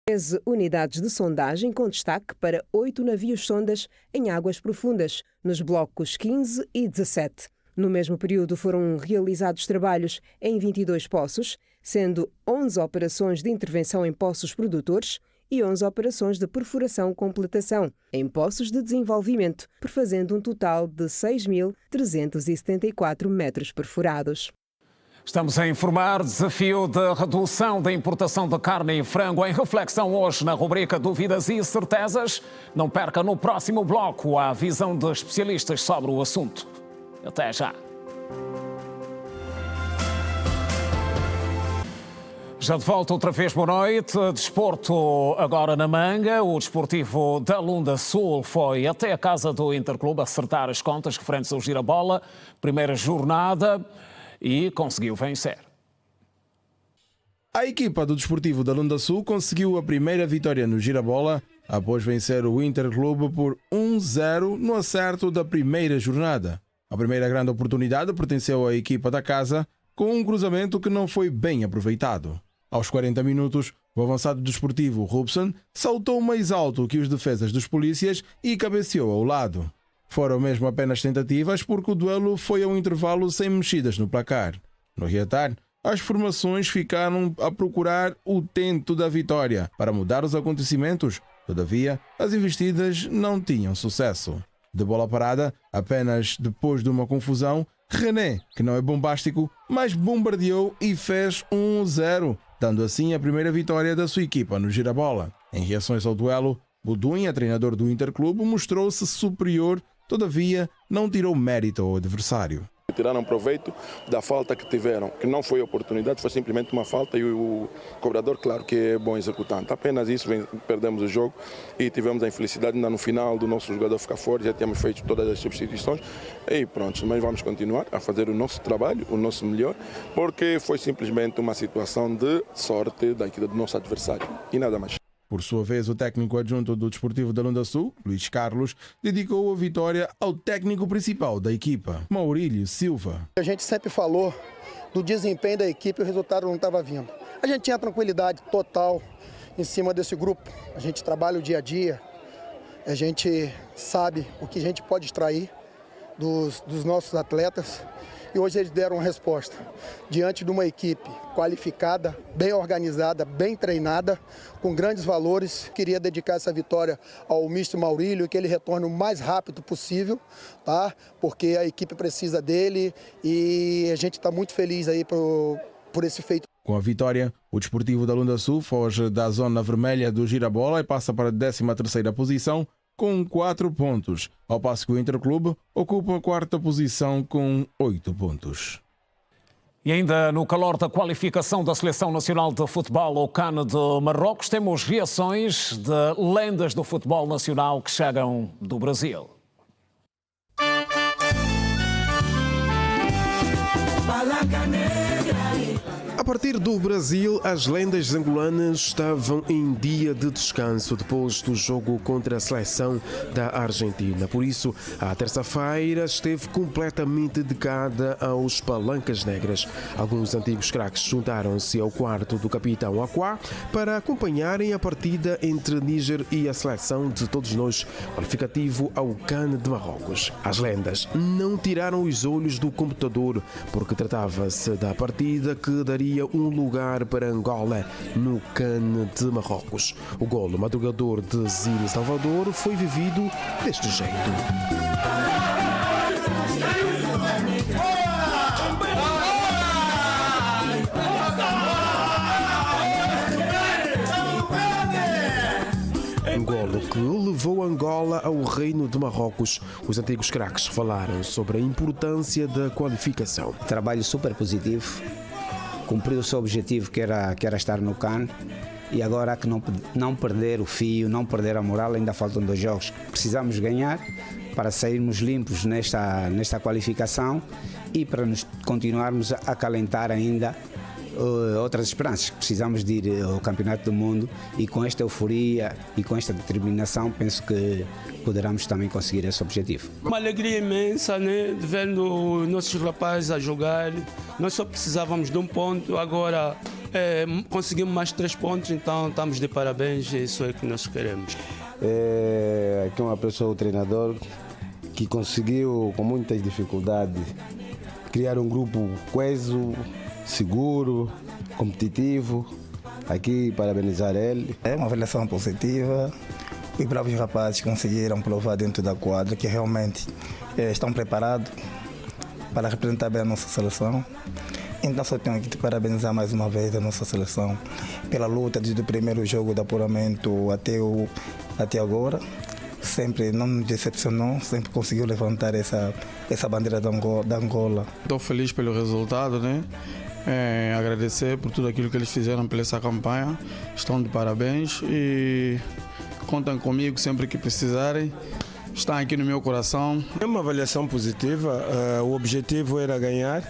13 unidades de sondagem, com destaque para 8 navios-sondas em águas profundas, nos blocos 15 e 17. No mesmo período foram realizados trabalhos em 22 poços, sendo 11 operações de intervenção em poços produtores e 11 operações de perfuração-completação em poços de desenvolvimento, perfazendo um total de 6.374 metros perfurados. Estamos a informar. Desafio de redução da importação de carne e frango em reflexão hoje na rubrica Dúvidas e Certezas. Não perca no próximo bloco a visão de especialistas sobre o assunto. Até já. Já de volta outra vez, boa noite. Desporto agora na manga. O Desportivo da Lunda Sul foi até a casa do Interclube acertar as contas referentes ao Girabola. Primeira jornada. E conseguiu vencer. A equipa do Desportivo da Lunda Sul conseguiu a primeira vitória no Girabola após vencer o Interclube por 1-0 no acerto da primeira jornada. A primeira grande oportunidade pertenceu à equipa da casa, com um cruzamento que não foi bem aproveitado. Aos 40 minutos, o avançado desportivo Robson saltou mais alto que os defesas dos polícias e cabeceou ao lado. Foram mesmo apenas tentativas porque o duelo foi a um intervalo sem mexidas no placar. No reatar, as formações ficaram a procurar o tento da vitória para mudar os acontecimentos. Todavia, as investidas não tinham sucesso. De bola parada, apenas depois de uma confusão, René, que não é bombástico, mas bombardeou e fez 1-0, dando assim a primeira vitória da sua equipa no Girabola. Em reações ao duelo, Budunha, treinador do Interclube, mostrou-se superior. Todavia, não tirou mérito ao adversário. Tiraram proveito da falta que tiveram, que não foi oportunidade, foi simplesmente uma falta e o cobrador, claro que é bom executante. Apenas isso, perdemos o jogo e tivemos a infelicidade ainda no final do nosso jogador ficar fora, já tínhamos feito todas as substituições e pronto, mas vamos continuar a fazer o nosso trabalho, o nosso melhor, porque foi simplesmente uma situação de sorte da equipe do nosso adversário e nada mais. Por sua vez, o técnico adjunto do Desportivo da Lunda Sul, Luís Carlos, dedicou a vitória ao técnico principal da equipa, Maurílio Silva. A gente sempre falou do desempenho da equipe e o resultado não estava vindo. A gente tinha tranquilidade total em cima desse grupo. A gente trabalha o dia a dia, a gente sabe o que a gente pode extrair dos nossos atletas. E hoje eles deram uma resposta diante de uma equipe qualificada, bem organizada, bem treinada, com grandes valores. Queria dedicar essa vitória ao Mister Maurílio, que ele retorne o mais rápido possível, tá? Porque a equipe precisa dele e a gente está muito feliz aí por esse feito. Com a vitória, o Desportivo da Lunda Sul foge da zona vermelha do Girabola e passa para a 13ª posição, com 4 pontos, ao passo que o Interclube ocupa a 4ª posição com 8 pontos. E ainda no calor da qualificação da Seleção Nacional de Futebol ao CAN de Marrocos, temos reações de lendas do futebol nacional que chegam do Brasil. A partir do Brasil, as lendas angolanas estavam em dia de descanso depois do jogo contra a seleção da Argentina. Por isso, a terça-feira esteve completamente dedicada aos palancas negras. Alguns antigos craques juntaram-se ao quarto do capitão Aquá para acompanharem a partida entre Níger e a seleção de todos nós, qualificativo ao CAN de Marrocos. As lendas não tiraram os olhos do computador, porque tratava-se da partida que daria um lugar para Angola no CAN de Marrocos. O golo madrugador de Zine Salvador foi vivido deste jeito. ao Reino de Marrocos. Os antigos craques falaram sobre a importância da qualificação. Trabalho super positivo, cumpriu o seu objetivo que era estar no CAN. E agora há que não perder o fio, não perder a moral, ainda faltam 2 jogos. Precisamos ganhar para sairmos limpos nesta qualificação e para nos continuarmos a acalentar ainda outras esperanças. Precisamos de ir ao Campeonato do Mundo e com esta euforia e com esta determinação penso que poderemos também conseguir esse objetivo. Uma alegria imensa, né? De ver nossos rapazes a jogar. Nós só precisávamos de um ponto, agora conseguimos mais 3 pontos, então estamos de parabéns, isso é que nós queremos. Aqui uma pessoa, o treinador, que conseguiu com muitas dificuldades criar um grupo coeso, seguro, competitivo. Aqui parabenizar ele. É uma avaliação positiva. Os bravos rapazes conseguiram provar dentro da quadra que realmente estão preparados para representar bem a nossa seleção. Então só tenho que te parabenizar mais uma vez a nossa seleção pela luta desde o primeiro jogo de apuramento até agora. Sempre não nos decepcionou, sempre conseguiu levantar essa bandeira da Angola. Estou feliz pelo resultado, né? Agradecer por tudo aquilo que eles fizeram pela essa campanha. Estão de parabéns e contem comigo sempre que precisarem. Estão aqui no meu coração. É uma avaliação positiva. O objetivo era ganhar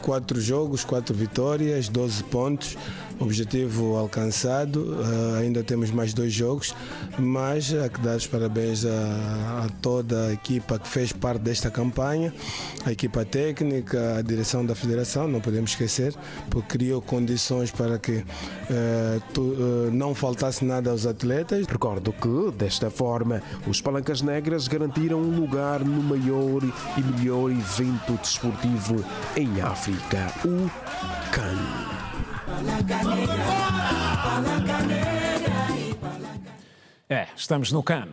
4 jogos, 4 vitórias, 12 pontos. Objetivo alcançado, ainda temos mais 2 jogos, mas há que dar os parabéns a toda a equipa que fez parte desta campanha, a equipa técnica, a direção da federação, não podemos esquecer, porque criou condições para que não faltasse nada aos atletas. Recordo que, desta forma, os Palancas Negras garantiram um lugar no maior e melhor evento desportivo em África, o CAN. Estamos no CAN.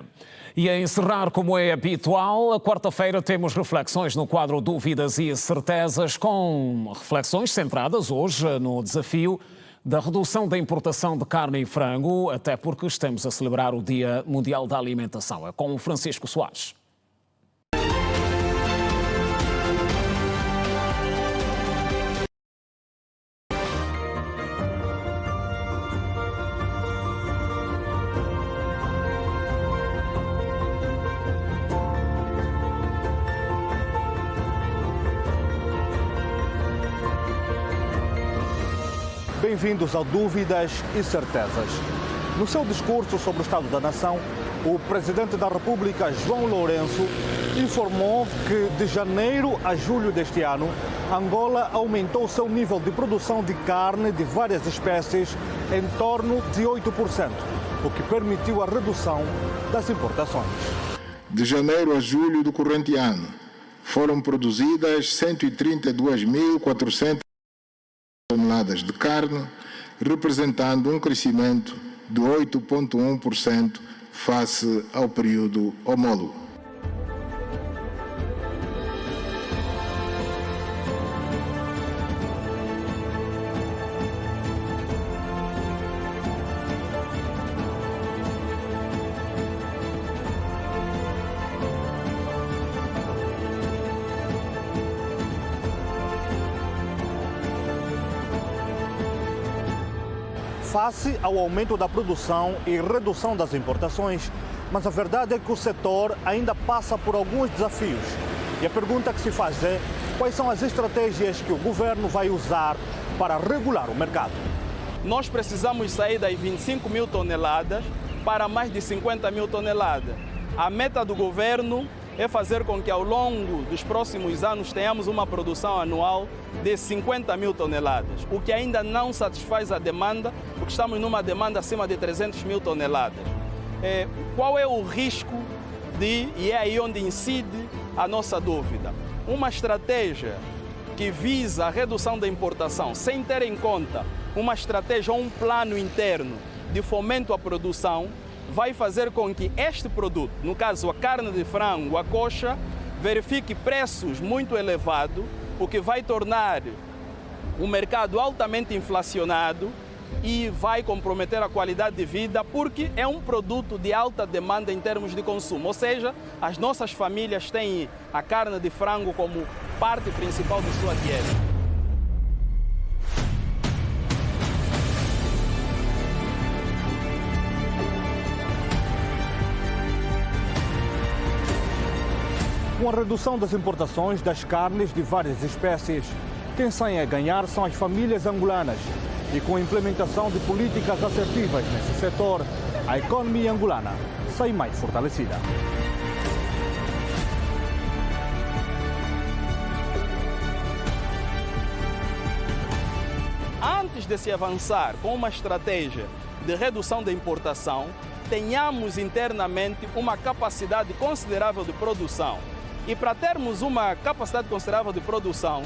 E a encerrar, como é habitual, a quarta-feira temos reflexões no quadro Dúvidas e Certezas, com reflexões centradas hoje no desafio da redução da importação de carne e frango, até porque estamos a celebrar o Dia Mundial da Alimentação. É com o Francisco Soares. Bem-vindos ao Dúvidas e Certezas. No seu discurso sobre o Estado da Nação, o Presidente da República, João Lourenço, informou que de janeiro a julho deste ano, Angola aumentou o seu nível de produção de carne de várias espécies em torno de 8%, o que permitiu a redução das importações. De janeiro a julho do corrente ano, foram produzidas 132.400 toneladas de carne, representando um crescimento de 8,1% face ao período homólogo. Face ao aumento da produção e redução das importações, mas a verdade é que o setor ainda passa por alguns desafios. E a pergunta que se faz é: quais são as estratégias que o governo vai usar para regular o mercado? Nós precisamos sair das 25 mil toneladas para mais de 50 mil toneladas. A meta do governo é fazer com que ao longo dos próximos anos tenhamos uma produção anual de 50 mil toneladas, o que ainda não satisfaz a demanda, porque estamos numa demanda acima de 300 mil toneladas. Qual é o risco e é aí onde incide a nossa dúvida? Uma estratégia que visa a redução da importação, sem ter em conta uma estratégia ou um plano interno de fomento à produção, vai fazer com que este produto, no caso a carne de frango, a coxa, verifique preços muito elevados, o que vai tornar o mercado altamente inflacionado e vai comprometer a qualidade de vida porque é um produto de alta demanda em termos de consumo. Ou seja, as nossas famílias têm a carne de frango como parte principal de sua dieta. Com a redução das importações das carnes de várias espécies, quem sai a ganhar são as famílias angolanas. E com a implementação de políticas assertivas nesse setor, a economia angolana sai mais fortalecida. Antes de se avançar com uma estratégia de redução da importação, tenhamos internamente uma capacidade considerável de produção. E para termos uma capacidade considerável de produção,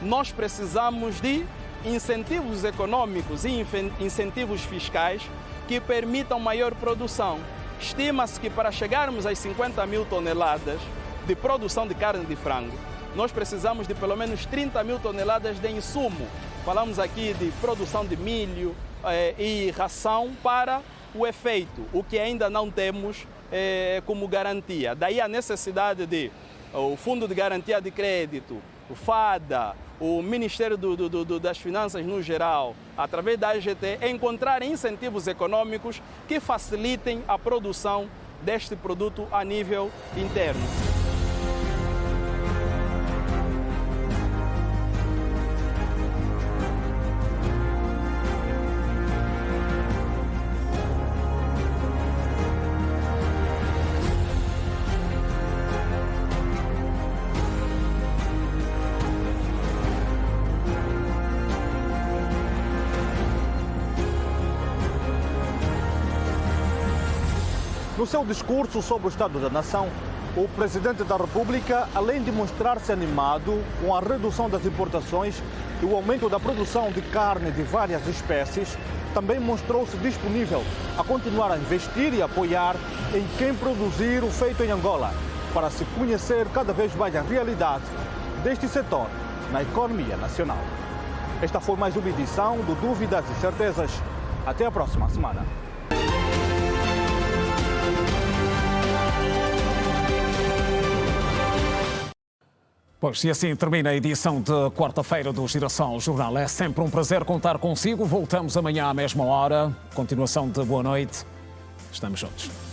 nós precisamos de incentivos econômicos e incentivos fiscais que permitam maior produção. Estima-se que para chegarmos às 50 mil toneladas de produção de carne de frango, nós precisamos de pelo menos 30 mil toneladas de insumo. Falamos aqui de produção de milho e ração para o efeito, o que ainda não temos como garantia. Daí a necessidade de o Fundo de Garantia de Crédito, o FADA, o Ministério das Finanças no geral, através da AGT, encontrar incentivos econômicos que facilitem a produção deste produto a nível interno. No seu discurso sobre o Estado da Nação, o Presidente da República, além de mostrar-se animado com a redução das importações e o aumento da produção de carne de várias espécies, também mostrou-se disponível a continuar a investir e apoiar em quem produzir o feito em Angola, para se conhecer cada vez mais a realidade deste setor na economia nacional. Esta foi mais uma edição do Dúvidas e Certezas. Até a próxima semana. Pois, e assim termina a edição de quarta-feira do Girassol Jornal. É sempre um prazer contar consigo. Voltamos amanhã à mesma hora. Continuação de boa noite. Estamos juntos.